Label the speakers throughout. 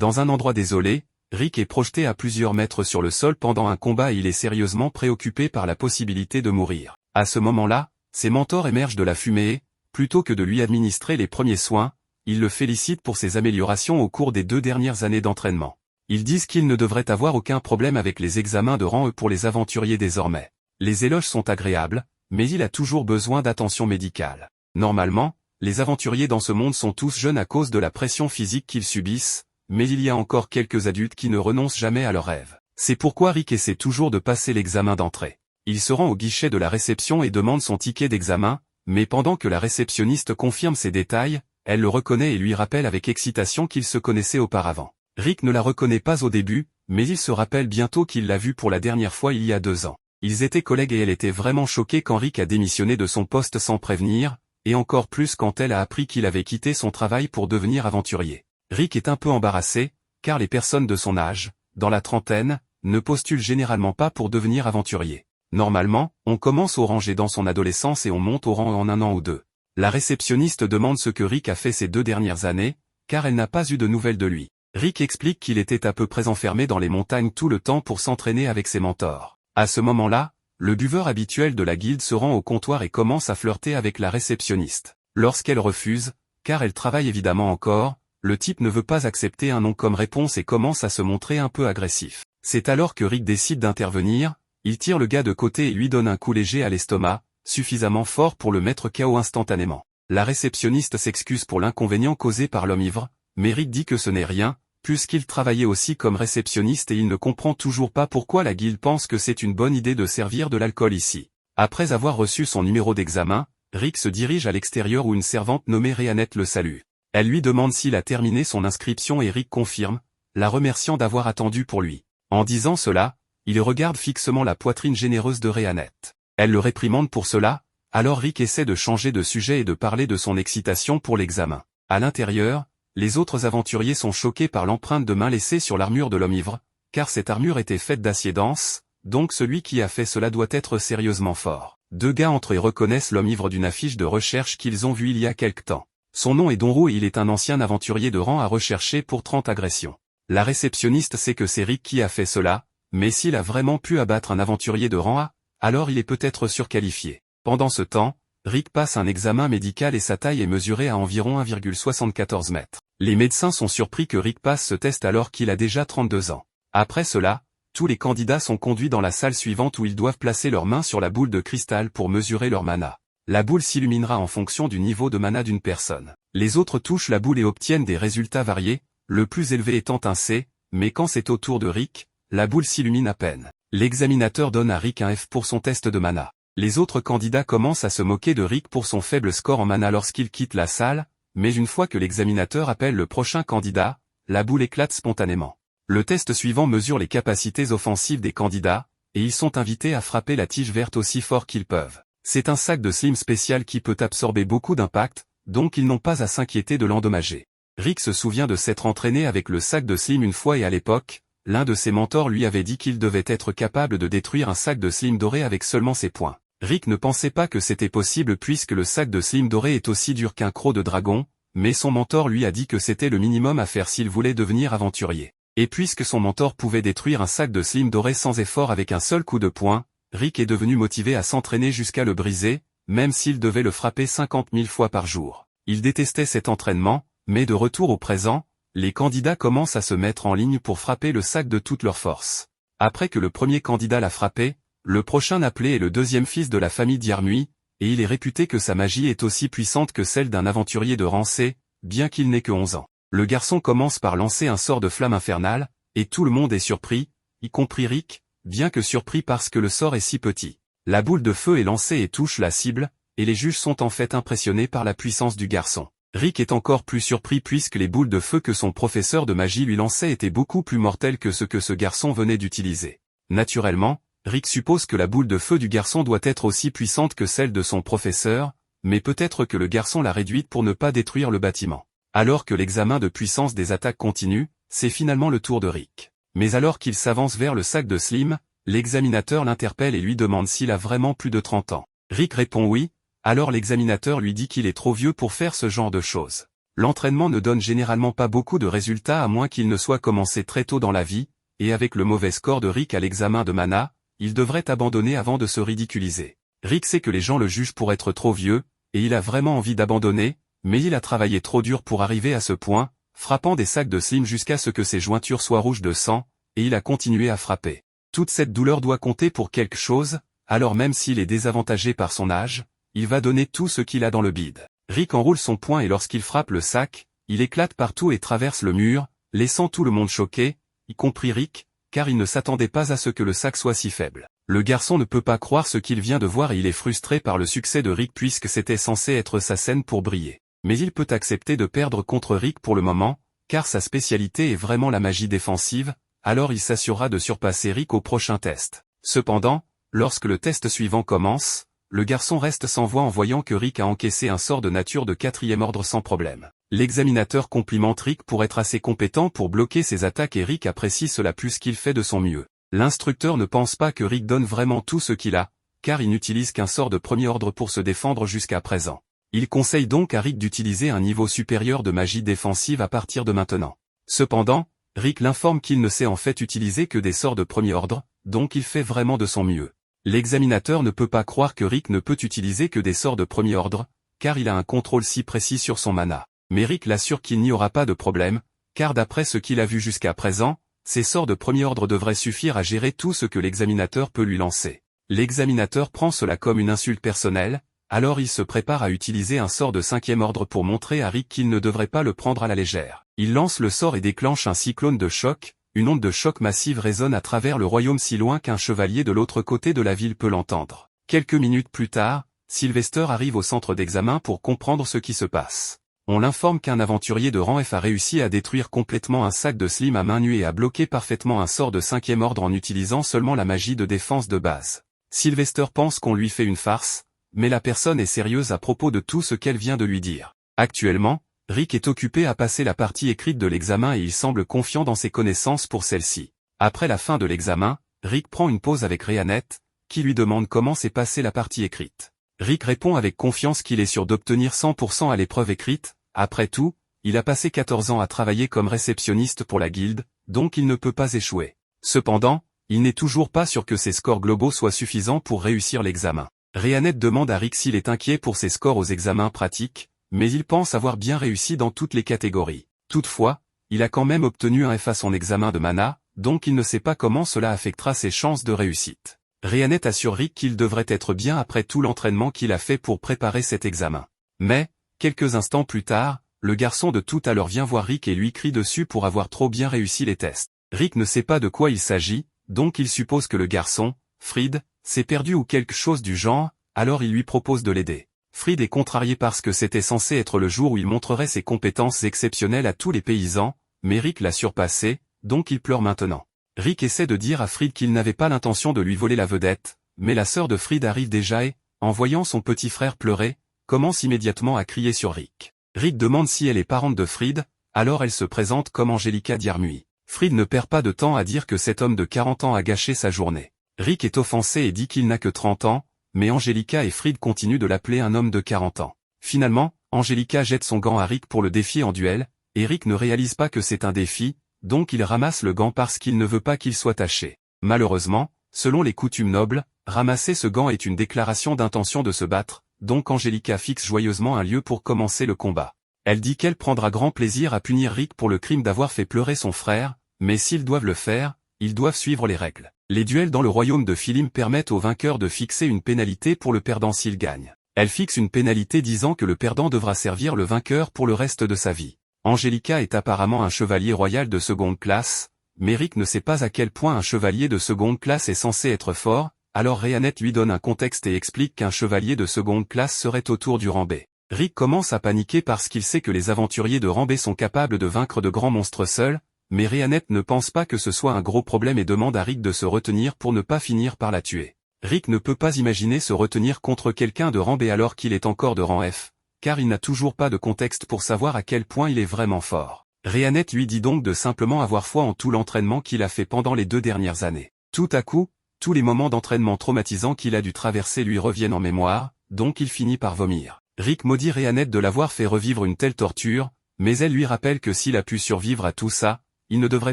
Speaker 1: Dans un endroit désolé, Rick est projeté à plusieurs mètres sur le sol pendant un combat et il est sérieusement préoccupé par la possibilité de mourir. À ce moment-là, ses mentors émergent de la fumée et, plutôt que de lui administrer les premiers soins, ils le félicitent pour ses améliorations au cours des 2 dernières années d'entraînement. Ils disent qu'il ne devrait avoir aucun problème avec les examens de rang E pour les aventuriers désormais. Les éloges sont agréables, mais il a toujours besoin d'attention médicale. Normalement, les aventuriers dans ce monde sont tous jeunes à cause de la pression physique qu'ils subissent, mais il y a encore quelques adultes qui ne renoncent jamais à leurs rêves. C'est pourquoi Rick essaie toujours de passer l'examen d'entrée. Il se rend au guichet de la réception et demande son ticket d'examen, mais pendant que la réceptionniste confirme ses détails, elle le reconnaît et lui rappelle avec excitation qu'ils se connaissaient auparavant. Rick ne la reconnaît pas au début, mais il se rappelle bientôt qu'il l'a vue pour la dernière fois il y a 2 ans. Ils étaient collègues et elle était vraiment choquée quand Rick a démissionné de son poste sans prévenir, et encore plus quand elle a appris qu'il avait quitté son travail pour devenir aventurier. Rick est un peu embarrassé, car les personnes de son âge, dans la trentaine, ne postulent généralement pas pour devenir aventurier. Normalement, on commence au ranger dans son adolescence et on monte au rang en 1 an ou 2. La réceptionniste demande ce que Rick a fait ces 2 dernières années, car elle n'a pas eu de nouvelles de lui. Rick explique qu'il était à peu près enfermé dans les montagnes tout le temps pour s'entraîner avec ses mentors. À ce moment-là, le buveur habituel de la guilde se rend au comptoir et commence à flirter avec la réceptionniste. Lorsqu'elle refuse, car elle travaille évidemment encore, le type ne veut pas accepter un non comme réponse et commence à se montrer un peu agressif. C'est alors que Rick décide d'intervenir, il tire le gars de côté et lui donne un coup léger à l'estomac, suffisamment fort pour le mettre KO instantanément. La réceptionniste s'excuse pour l'inconvénient causé par l'homme ivre, mais Rick dit que ce n'est rien, puisqu'il travaillait aussi comme réceptionniste et il ne comprend toujours pas pourquoi la guilde pense que c'est une bonne idée de servir de l'alcool ici. Après avoir reçu son numéro d'examen, Rick se dirige à l'extérieur où une servante nommée Rhéanette le salue. Elle lui demande s'il a terminé son inscription et Rick confirme, la remerciant d'avoir attendu pour lui. En disant cela, il regarde fixement la poitrine généreuse de Rhéanette. Elle le réprimande pour cela, alors Rick essaie de changer de sujet et de parler de son excitation pour l'examen. À l'intérieur, les autres aventuriers sont choqués par l'empreinte de main laissée sur l'armure de l'homme ivre, car cette armure était faite d'acier dense, donc celui qui a fait cela doit être sérieusement fort. 2 gars entre eux reconnaissent l'homme ivre d'une affiche de recherche qu'ils ont vue il y a quelque temps. Son nom est Donro et il est un ancien aventurier de rang à rechercher pour 30 agressions. La réceptionniste sait que c'est Rick qui a fait cela, mais s'il a vraiment pu abattre un aventurier de rang A, alors il est peut-être surqualifié. Pendant ce temps, Rick passe un examen médical et sa taille est mesurée à environ 1,74 mètres. Les médecins sont surpris que Rick passe ce test alors qu'il a déjà 32 ans. Après cela, tous les candidats sont conduits dans la salle suivante où ils doivent placer leurs mains sur la boule de cristal pour mesurer leur mana. La boule s'illuminera en fonction du niveau de mana d'une personne. Les autres touchent la boule et obtiennent des résultats variés, le plus élevé étant un C, mais quand c'est au tour de Rick, la boule s'illumine à peine. L'examinateur donne à Rick un F pour son test de mana. Les autres candidats commencent à se moquer de Rick pour son faible score en mana lorsqu'il quitte la salle, mais une fois que l'examinateur appelle le prochain candidat, la boule éclate spontanément. Le test suivant mesure les capacités offensives des candidats, et ils sont invités à frapper la tige verte aussi fort qu'ils peuvent. C'est un sac de slim spécial qui peut absorber beaucoup d'impact, donc ils n'ont pas à s'inquiéter de l'endommager. Rick se souvient de s'être entraîné avec le sac de slim une fois et à l'époque, l'un de ses mentors lui avait dit qu'il devait être capable de détruire un sac de slim doré avec seulement ses poings. Rick ne pensait pas que c'était possible puisque le sac de slim doré est aussi dur qu'un croc de dragon, mais son mentor lui a dit que c'était le minimum à faire s'il voulait devenir aventurier. Et puisque son mentor pouvait détruire un sac de slim doré sans effort avec un seul coup de poing, Rick est devenu motivé à s'entraîner jusqu'à le briser, même s'il devait le frapper 50 000 fois par jour. Il détestait cet entraînement, mais de retour au présent, les candidats commencent à se mettre en ligne pour frapper le sac de toute leur force. Après que le premier candidat l'a frappé, le prochain appelé est le deuxième fils de la famille Diarmui, et il est réputé que sa magie est aussi puissante que celle d'un aventurier de rang C, bien qu'il n'ait que 11 ans. Le garçon commence par lancer un sort de flamme infernale, et tout le monde est surpris, y compris Rick, bien que surpris parce que le sort est si petit. La boule de feu est lancée et touche la cible, et les juges sont en fait impressionnés par la puissance du garçon. Rick est encore plus surpris puisque les boules de feu que son professeur de magie lui lançait étaient beaucoup plus mortelles que ce que ce garçon venait d'utiliser. Naturellement, Rick suppose que la boule de feu du garçon doit être aussi puissante que celle de son professeur, mais peut-être que le garçon l'a réduite pour ne pas détruire le bâtiment. Alors que l'examen de puissance des attaques continue, c'est finalement le tour de Rick. Mais alors qu'il s'avance vers le sac de Slim, l'examinateur l'interpelle et lui demande s'il a vraiment plus de 30 ans. Rick répond oui, alors l'examinateur lui dit qu'il est trop vieux pour faire ce genre de choses. L'entraînement ne donne généralement pas beaucoup de résultats à moins qu'il ne soit commencé très tôt dans la vie, et avec le mauvais score de Rick à l'examen de mana, il devrait abandonner avant de se ridiculiser. Rick sait que les gens le jugent pour être trop vieux, et il a vraiment envie d'abandonner, mais il a travaillé trop dur pour arriver à ce point, frappant des sacs de slim jusqu'à ce que ses jointures soient rouges de sang, et il a continué à frapper. Toute cette douleur doit compter pour quelque chose, alors même s'il est désavantagé par son âge, il va donner tout ce qu'il a dans le bide. Rick enroule son poing et lorsqu'il frappe le sac, il éclate partout et traverse le mur, laissant tout le monde choqué, y compris Rick, car il ne s'attendait pas à ce que le sac soit si faible. Le garçon ne peut pas croire ce qu'il vient de voir et il est frustré par le succès de Rick puisque c'était censé être sa scène pour briller. Mais il peut accepter de perdre contre Rick pour le moment, car sa spécialité est vraiment la magie défensive, alors il s'assurera de surpasser Rick au prochain test. Cependant, lorsque le test suivant commence, le garçon reste sans voix en voyant que Rick a encaissé un sort de nature de 4e ordre sans problème. L'examinateur complimente Rick pour être assez compétent pour bloquer ses attaques et Rick apprécie cela plus qu'il fait de son mieux. L'instructeur ne pense pas que Rick donne vraiment tout ce qu'il a, car il n'utilise qu'un sort de premier ordre pour se défendre jusqu'à présent. Il conseille donc à Rick d'utiliser un niveau supérieur de magie défensive à partir de maintenant. Cependant, Rick l'informe qu'il ne sait en fait utiliser que des sorts de premier ordre, donc il fait vraiment de son mieux. L'examinateur ne peut pas croire que Rick ne peut utiliser que des sorts de premier ordre, car il a un contrôle si précis sur son mana. Mais Rick l'assure qu'il n'y aura pas de problème, car d'après ce qu'il a vu jusqu'à présent, ces sorts de premier ordre devraient suffire à gérer tout ce que l'examinateur peut lui lancer. L'examinateur prend cela comme une insulte personnelle, alors il se prépare à utiliser un sort de 5e ordre pour montrer à Rick qu'il ne devrait pas le prendre à la légère. Il lance le sort et déclenche un cyclone de choc, une onde de choc massive résonne à travers le royaume si loin qu'un chevalier de l'autre côté de la ville peut l'entendre. Quelques minutes plus tard, Sylvester arrive au centre d'examen pour comprendre ce qui se passe. On l'informe qu'un aventurier de rang F a réussi à détruire complètement un sac de slim à main nue et à bloquer parfaitement un sort de 5e ordre en utilisant seulement la magie de défense de base. Sylvester pense qu'on lui fait une farce, mais la personne est sérieuse à propos de tout ce qu'elle vient de lui dire. Actuellement, Rick est occupé à passer la partie écrite de l'examen et il semble confiant dans ses connaissances pour celle-ci. Après la fin de l'examen, Rick prend une pause avec Rhéanette, qui lui demande comment s'est passée la partie écrite. Rick répond avec confiance qu'il est sûr d'obtenir 100% à l'épreuve écrite. Après tout, il a passé 14 ans à travailler comme réceptionniste pour la guilde, donc il ne peut pas échouer. Cependant, il n'est toujours pas sûr que ses scores globaux soient suffisants pour réussir l'examen. Rhéanette demande à Rick s'il est inquiet pour ses scores aux examens pratiques, mais il pense avoir bien réussi dans toutes les catégories. Toutefois, il a quand même obtenu un F à son examen de mana, donc il ne sait pas comment cela affectera ses chances de réussite. Rhéanette assure Rick qu'il devrait être bien après tout l'entraînement qu'il a fait pour préparer cet examen. Mais, quelques instants plus tard, le garçon de tout à l'heure vient voir Rick et lui crie dessus pour avoir trop bien réussi les tests. Rick ne sait pas de quoi il s'agit, donc il suppose que le garçon, Fried, s'est perdu ou quelque chose du genre, alors il lui propose de l'aider. Fried est contrarié parce que c'était censé être le jour où il montrerait ses compétences exceptionnelles à tous les paysans, mais Rick l'a surpassé, donc il pleure maintenant. Rick essaie de dire à Fried qu'il n'avait pas l'intention de lui voler la vedette, mais la sœur de Fried arrive déjà et, en voyant son petit frère pleurer, commence immédiatement à crier sur Rick. Rick demande si elle est parente de Fried, alors elle se présente comme Angelica Diarmuid. Fried ne perd pas de temps à dire que cet homme de 40 ans a gâché sa journée. Rick est offensé et dit qu'il n'a que 30 ans, mais Angelica et Fried continuent de l'appeler un homme de 40 ans. Finalement, Angelica jette son gant à Rick pour le défier en duel, et Rick ne réalise pas que c'est un défi, donc il ramasse le gant parce qu'il ne veut pas qu'il soit taché. Malheureusement, selon les coutumes nobles, ramasser ce gant est une déclaration d'intention de se battre, donc Angelica fixe joyeusement un lieu pour commencer le combat. Elle dit qu'elle prendra grand plaisir à punir Rick pour le crime d'avoir fait pleurer son frère, mais s'ils doivent le faire, ils doivent suivre les règles. Les duels dans le royaume de Philim permettent au vainqueur de fixer une pénalité pour le perdant s'il gagne. Elle fixe une pénalité disant que le perdant devra servir le vainqueur pour le reste de sa vie. Angelica est apparemment un chevalier royal de seconde classe, mais Rick ne sait pas à quel point un chevalier de seconde classe est censé être fort, alors Rhéanette lui donne un contexte et explique qu'un chevalier de seconde classe serait autour du rang B. Rick commence à paniquer parce qu'il sait que les aventuriers de rang B sont capables de vaincre de grands monstres seuls, mais Rhéanette ne pense pas que ce soit un gros problème et demande à Rick de se retenir pour ne pas finir par la tuer. Rick ne peut pas imaginer se retenir contre quelqu'un de rang B alors qu'il est encore de rang F, car il n'a toujours pas de contexte pour savoir à quel point il est vraiment fort. Rhéanette lui dit donc de simplement avoir foi en tout l'entraînement qu'il a fait pendant les 2 dernières années. Tout à coup, tous les moments d'entraînement traumatisants qu'il a dû traverser lui reviennent en mémoire, donc il finit par vomir. Rick maudit Rhéanette de l'avoir fait revivre une telle torture, mais elle lui rappelle que s'il a pu survivre à tout ça, il ne devrait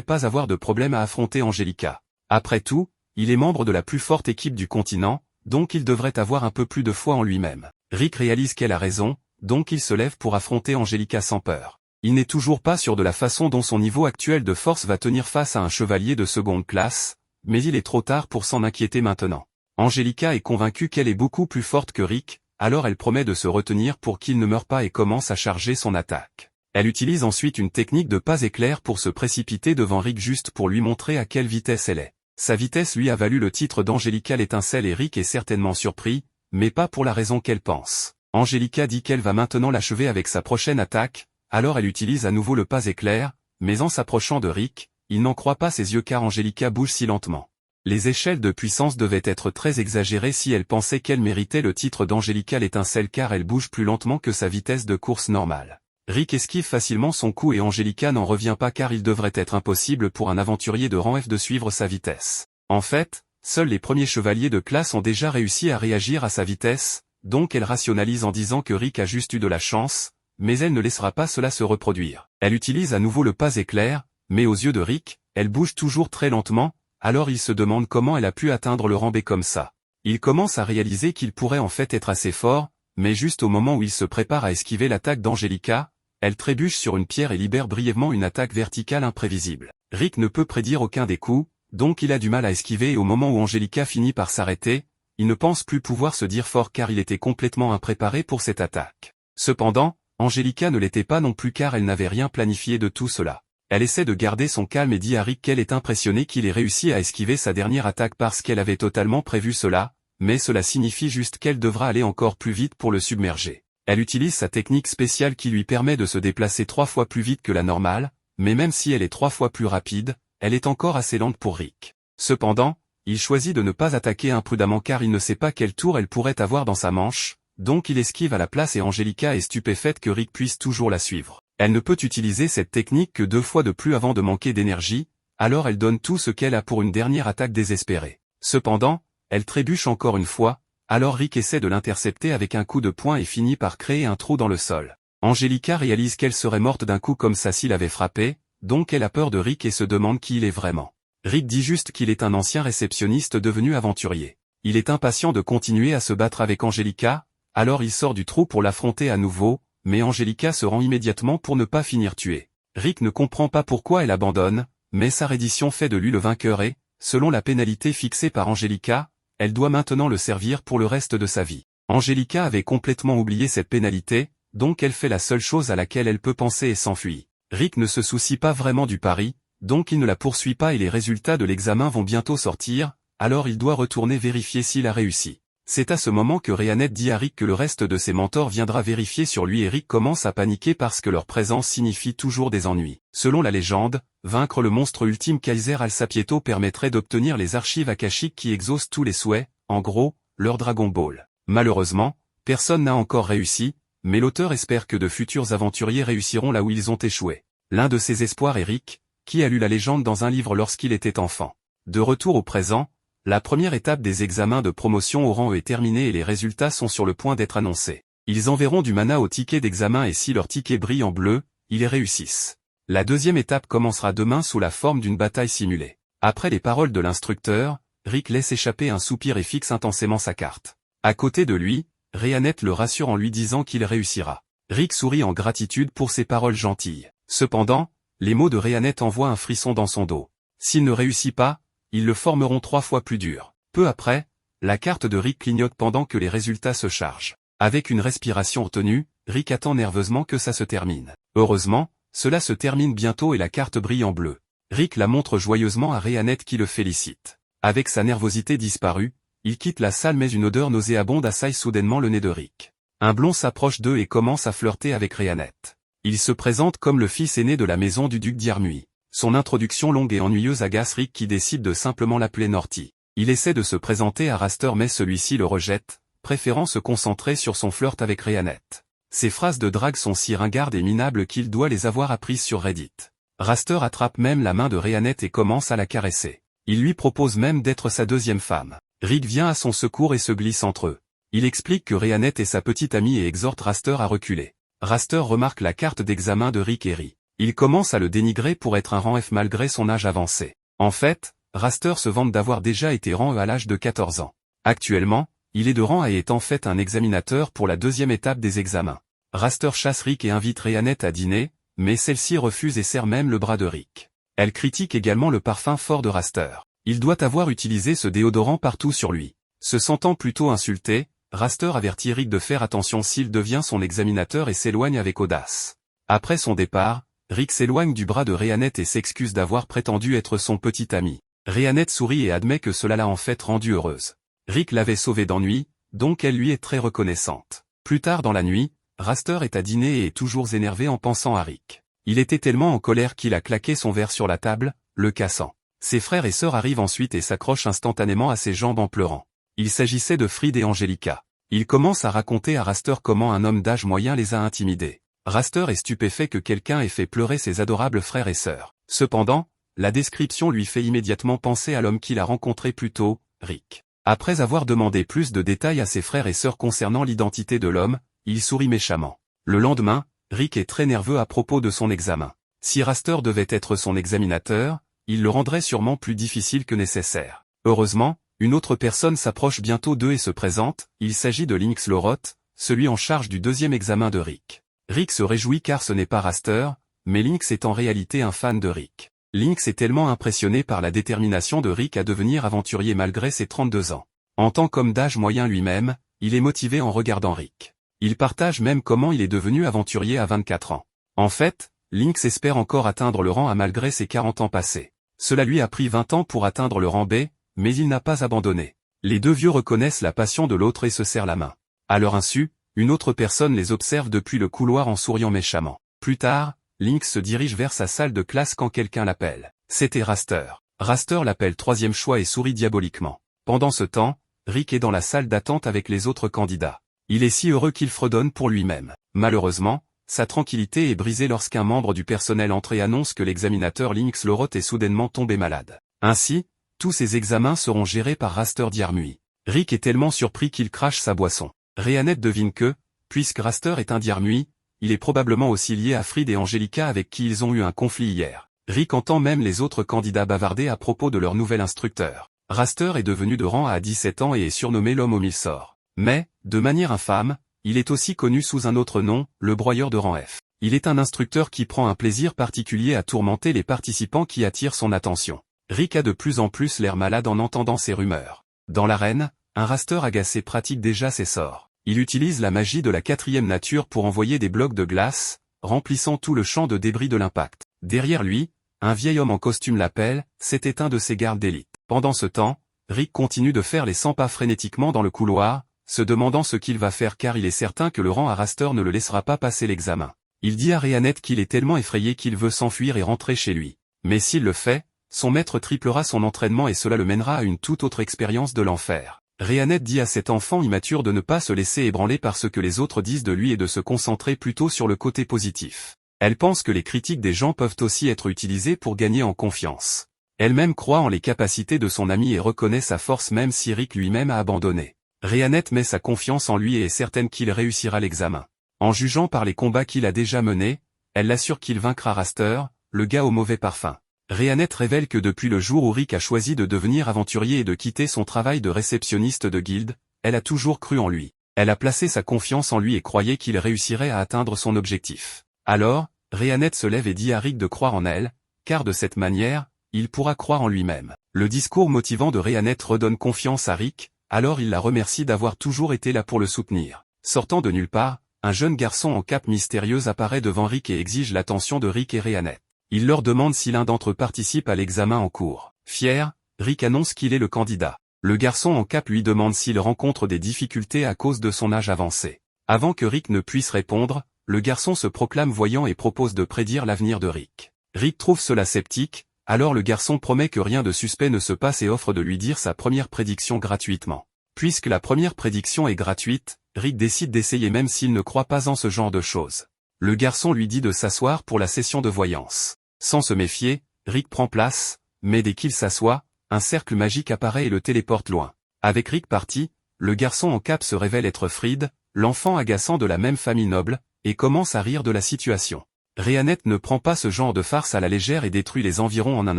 Speaker 1: pas avoir de problème à affronter Angelica. Après tout, il est membre de la plus forte équipe du continent, donc il devrait avoir un peu plus de foi en lui-même. Rick réalise qu'elle a raison, donc il se lève pour affronter Angelica sans peur. Il n'est toujours pas sûr de la façon dont son niveau actuel de force va tenir face à un chevalier de seconde classe, mais il est trop tard pour s'en inquiéter maintenant. Angelica est convaincue qu'elle est beaucoup plus forte que Rick, alors elle promet de se retenir pour qu'il ne meure pas et commence à charger son attaque. Elle utilise ensuite une technique de pas éclair pour se précipiter devant Rick juste pour lui montrer à quelle vitesse elle est. Sa vitesse lui a valu le titre d'Angelica l'étincelle et Rick est certainement surpris, mais pas pour la raison qu'elle pense. Angelica dit qu'elle va maintenant l'achever avec sa prochaine attaque, alors elle utilise à nouveau le pas éclair, mais en s'approchant de Rick, il n'en croit pas ses yeux car Angelica bouge si lentement. Les échelles de puissance devaient être très exagérées si elle pensait qu'elle méritait le titre d'Angelica l'étincelle car elle bouge plus lentement que sa vitesse de course normale. Rick esquive facilement son coup et Angelica n'en revient pas car il devrait être impossible pour un aventurier de rang F de suivre sa vitesse. En fait, seuls les premiers chevaliers de classe ont déjà réussi à réagir à sa vitesse, donc elle rationalise en disant que Rick a juste eu de la chance, mais elle ne laissera pas cela se reproduire. Elle utilise à nouveau le pas éclair, mais aux yeux de Rick, elle bouge toujours très lentement, alors il se demande comment elle a pu atteindre le rang B comme ça. Il commence à réaliser qu'il pourrait en fait être assez fort, mais juste au moment où il se prépare à esquiver l'attaque d'Angelica, elle trébuche sur une pierre et libère brièvement une attaque verticale imprévisible. Rick ne peut prédire aucun des coups, donc il a du mal à esquiver et au moment où Angelica finit par s'arrêter, il ne pense plus pouvoir se dire fort car il était complètement impréparé pour cette attaque. Cependant, Angelica ne l'était pas non plus car elle n'avait rien planifié de tout cela. Elle essaie de garder son calme et dit à Rick qu'elle est impressionnée qu'il ait réussi à esquiver sa dernière attaque parce qu'elle avait totalement prévu cela, mais cela signifie juste qu'elle devra aller encore plus vite pour le submerger. Elle utilise sa technique spéciale qui lui permet de se déplacer 3 fois plus vite que la normale, mais même si elle est 3 fois plus rapide, elle est encore assez lente pour Rick. Cependant, il choisit de ne pas attaquer imprudemment car il ne sait pas quel tour elle pourrait avoir dans sa manche, donc il esquive à la place et Angelica est stupéfaite que Rick puisse toujours la suivre. Elle ne peut utiliser cette technique que 2 fois de plus avant de manquer d'énergie, alors elle donne tout ce qu'elle a pour une dernière attaque désespérée. Cependant, elle trébuche encore une fois, alors Rick essaie de l'intercepter avec un coup de poing et finit par créer un trou dans le sol. Angelica réalise qu'elle serait morte d'un coup comme ça s'il avait frappé, donc elle a peur de Rick et se demande qui il est vraiment. Rick dit juste qu'il est un ancien réceptionniste devenu aventurier. Il est impatient de continuer à se battre avec Angelica, alors il sort du trou pour l'affronter à nouveau, mais Angelica se rend immédiatement pour ne pas finir tuée. Rick ne comprend pas pourquoi elle abandonne, mais sa reddition fait de lui le vainqueur et, selon la pénalité fixée par Angelica, elle doit maintenant le servir pour le reste de sa vie. Angelica avait complètement oublié cette pénalité, donc elle fait la seule chose à laquelle elle peut penser et s'enfuit. Rick ne se soucie pas vraiment du pari, donc il ne la poursuit pas et les résultats de l'examen vont bientôt sortir, alors il doit retourner vérifier s'il a réussi. C'est à ce moment que Rhéanette dit à Rick que le reste de ses mentors viendra vérifier sur lui et Rick commence à paniquer parce que leur présence signifie toujours des ennuis. Selon la légende, vaincre le monstre ultime Kaiser Alsapieto permettrait d'obtenir les archives akashiques qui exaucent tous les souhaits, en gros, leur Dragon Ball. Malheureusement, personne n'a encore réussi, mais l'auteur espère que de futurs aventuriers réussiront là où ils ont échoué. L'un de ses espoirs est Rick, qui a lu la légende dans un livre lorsqu'il était enfant. De retour au présent, la première étape des examens de promotion au rang E est terminée et les résultats sont sur le point d'être annoncés. Ils enverront du mana au ticket d'examen et si leur ticket brille en bleu, ils réussissent. La deuxième étape commencera demain sous la forme d'une bataille simulée. Après les paroles de l'instructeur, Rick laisse échapper un soupir et fixe intensément sa carte. À côté de lui, Rhéanette le rassure en lui disant qu'il réussira. Rick sourit en gratitude pour ses paroles gentilles. Cependant, les mots de Rhéanette envoient un frisson dans son dos. S'il ne réussit pas, ils le formeront 3 fois plus dur. Peu après, la carte de Rick clignote pendant que les résultats se chargent. Avec une respiration retenue, Rick attend nerveusement que ça se termine. Heureusement, cela se termine bientôt et la carte brille en bleu. Rick la montre joyeusement à Rhéanette qui le félicite. Avec sa nervosité disparue, il quitte la salle mais une odeur nauséabonde assaille soudainement le nez de Rick. Un blond s'approche d'eux et commence à flirter avec Rhéanette. Il se présente comme le fils aîné de la maison du duc d'Yarmui. Son introduction longue et ennuyeuse agace Rick qui décide de simplement l'appeler Norty. Il essaie de se présenter à Raster mais celui-ci le rejette, préférant se concentrer sur son flirt avec Rhéanette. Ses phrases de drague sont si ringardes et minables qu'il doit les avoir apprises sur Reddit. Raster attrape même la main de Rhéanette et commence à la caresser. Il lui propose même d'être sa deuxième femme. Rick vient à son secours et se glisse entre eux. Il explique que Rhéanette est sa petite amie et exhorte Raster à reculer. Raster remarque la carte d'examen de Rick et rit. Il commence à le dénigrer pour être un rang F malgré son âge avancé. En fait, Raster se vante d'avoir déjà été rang E à l'âge de 14 ans. Actuellement, il est de rang A et est en fait un examinateur pour la deuxième étape des examens. Raster chasse Rick et invite Rhianette à dîner, mais celle-ci refuse et serre même le bras de Rick. Elle critique également le parfum fort de Raster. Il doit avoir utilisé ce déodorant partout sur lui. Se sentant plutôt insulté, Raster avertit Rick de faire attention s'il devient son examinateur et s'éloigne avec audace. Après son départ, Rick s'éloigne du bras de Rhianette et s'excuse d'avoir prétendu être son petit ami. Rhianette sourit et admet que cela l'a en fait rendue heureuse. Rick l'avait sauvée d'ennui, donc elle lui est très reconnaissante. Plus tard dans la nuit, Raster est à dîner et est toujours énervé en pensant à Rick. Il était tellement en colère qu'il a claqué son verre sur la table, le cassant. Ses frères et sœurs arrivent ensuite et s'accrochent instantanément à ses jambes en pleurant. Il s'agissait de Fried et Angelica. Il commence à raconter à Raster comment un homme d'âge moyen les a intimidés. Raster est stupéfait que quelqu'un ait fait pleurer ses adorables frères et sœurs. Cependant, la description lui fait immédiatement penser à l'homme qu'il a rencontré plus tôt, Rick. Après avoir demandé plus de détails à ses frères et sœurs concernant l'identité de l'homme, il sourit méchamment. Le lendemain, Rick est très nerveux à propos de son examen. Si Raster devait être son examinateur, il le rendrait sûrement plus difficile que nécessaire. Heureusement, une autre personne s'approche bientôt d'eux et se présente, il s'agit de Lynx Loroth, celui en charge du deuxième examen de Rick. Rick se réjouit car ce n'est pas Raster, mais Lynx est en réalité un fan de Rick. Lynx est tellement impressionné par la détermination de Rick à devenir aventurier malgré ses 32 ans. En tant qu'homme d'âge moyen lui-même, il est motivé en regardant Rick. Il partage même comment il est devenu aventurier à 24 ans. En fait, Lynx espère encore atteindre le rang A malgré ses 40 ans passés. Cela lui a pris 20 ans pour atteindre le rang B, mais il n'a pas abandonné. Les deux vieux reconnaissent la passion de l'autre et se serrent la main. À leur insu, une autre personne les observe depuis le couloir en souriant méchamment. Plus tard, Lynx se dirige vers sa salle de classe quand quelqu'un l'appelle. C'était Raster. Raster l'appelle troisième choix et sourit diaboliquement. Pendant ce temps, Rick est dans la salle d'attente avec les autres candidats. Il est si heureux qu'il fredonne pour lui-même. Malheureusement, sa tranquillité est brisée lorsqu'un membre du personnel entre et annonce que l'examinateur Lynx Loroth est soudainement tombé malade. Ainsi, tous ses examens seront gérés par Raster Diarmuid. Rick est tellement surpris qu'il crache sa boisson. Rhianette devine que, puisque Raster est un Diarmuid, il est probablement aussi lié à Fried et Angelica avec qui ils ont eu un conflit hier. Rick entend même les autres candidats bavarder à propos de leur nouvel instructeur. Raster est devenu de rang A à 17 ans et est surnommé l'homme aux 1000 sorts. Mais, de manière infâme, il est aussi connu sous un autre nom, le broyeur de rang F. Il est un instructeur qui prend un plaisir particulier à tourmenter les participants qui attirent son attention. Rick a de plus en plus l'air malade en entendant ces rumeurs. Dans l'arène, un Raster agacé pratique déjà ses sorts. Il utilise la magie de la quatrième nature pour envoyer des blocs de glace, remplissant tout le champ de débris de l'impact. Derrière lui, un vieil homme en costume l'appelle, c'était un de ses gardes d'élite. Pendant ce temps, Rick continue de faire les 100 pas frénétiquement dans le couloir, se demandant ce qu'il va faire car il est certain que le rang à Raster ne le laissera pas passer l'examen. Il dit à Rhianette qu'il est tellement effrayé qu'il veut s'enfuir et rentrer chez lui. Mais s'il le fait, son maître triplera son entraînement et cela le mènera à une toute autre expérience de l'enfer. Rhianette dit à cet enfant immature de ne pas se laisser ébranler par ce que les autres disent de lui et de se concentrer plutôt sur le côté positif. Elle pense que les critiques des gens peuvent aussi être utilisées pour gagner en confiance. Elle-même croit en les capacités de son ami et reconnaît sa force même si Rick lui-même a abandonné. Rhianette met sa confiance en lui et est certaine qu'il réussira l'examen. En jugeant par les combats qu'il a déjà menés, elle l'assure qu'il vaincra Raster, le gars au mauvais parfum. Rhianette révèle que depuis le jour où Rick a choisi de devenir aventurier et de quitter son travail de réceptionniste de guilde, elle a toujours cru en lui. Elle a placé sa confiance en lui et croyait qu'il réussirait à atteindre son objectif. Alors, Rhianette se lève et dit à Rick de croire en elle, car de cette manière, il pourra croire en lui-même. Le discours motivant de Rhianette redonne confiance à Rick, alors il la remercie d'avoir toujours été là pour le soutenir. Sortant de nulle part, un jeune garçon en cape mystérieuse apparaît devant Rick et exige l'attention de Rick et Rhianette. Il leur demande si l'un d'entre eux participe à l'examen en cours. Fier, Rick annonce qu'il est le candidat. Le garçon en cape lui demande s'il rencontre des difficultés à cause de son âge avancé. Avant que Rick ne puisse répondre, le garçon se proclame voyant et propose de prédire l'avenir de Rick. Rick trouve cela sceptique, alors le garçon promet que rien de suspect ne se passe et offre de lui dire sa première prédiction gratuitement. Puisque la première prédiction est gratuite, Rick décide d'essayer même s'il ne croit pas en ce genre de choses. Le garçon lui dit de s'asseoir pour la session de voyance. Sans se méfier, Rick prend place, mais dès qu'il s'assoit, un cercle magique apparaît et le téléporte loin. Avec Rick parti, le garçon en cape se révèle être Fried, l'enfant agaçant de la même famille noble, et commence à rire de la situation. Rhéanette ne prend pas ce genre de farce à la légère et détruit les environs en un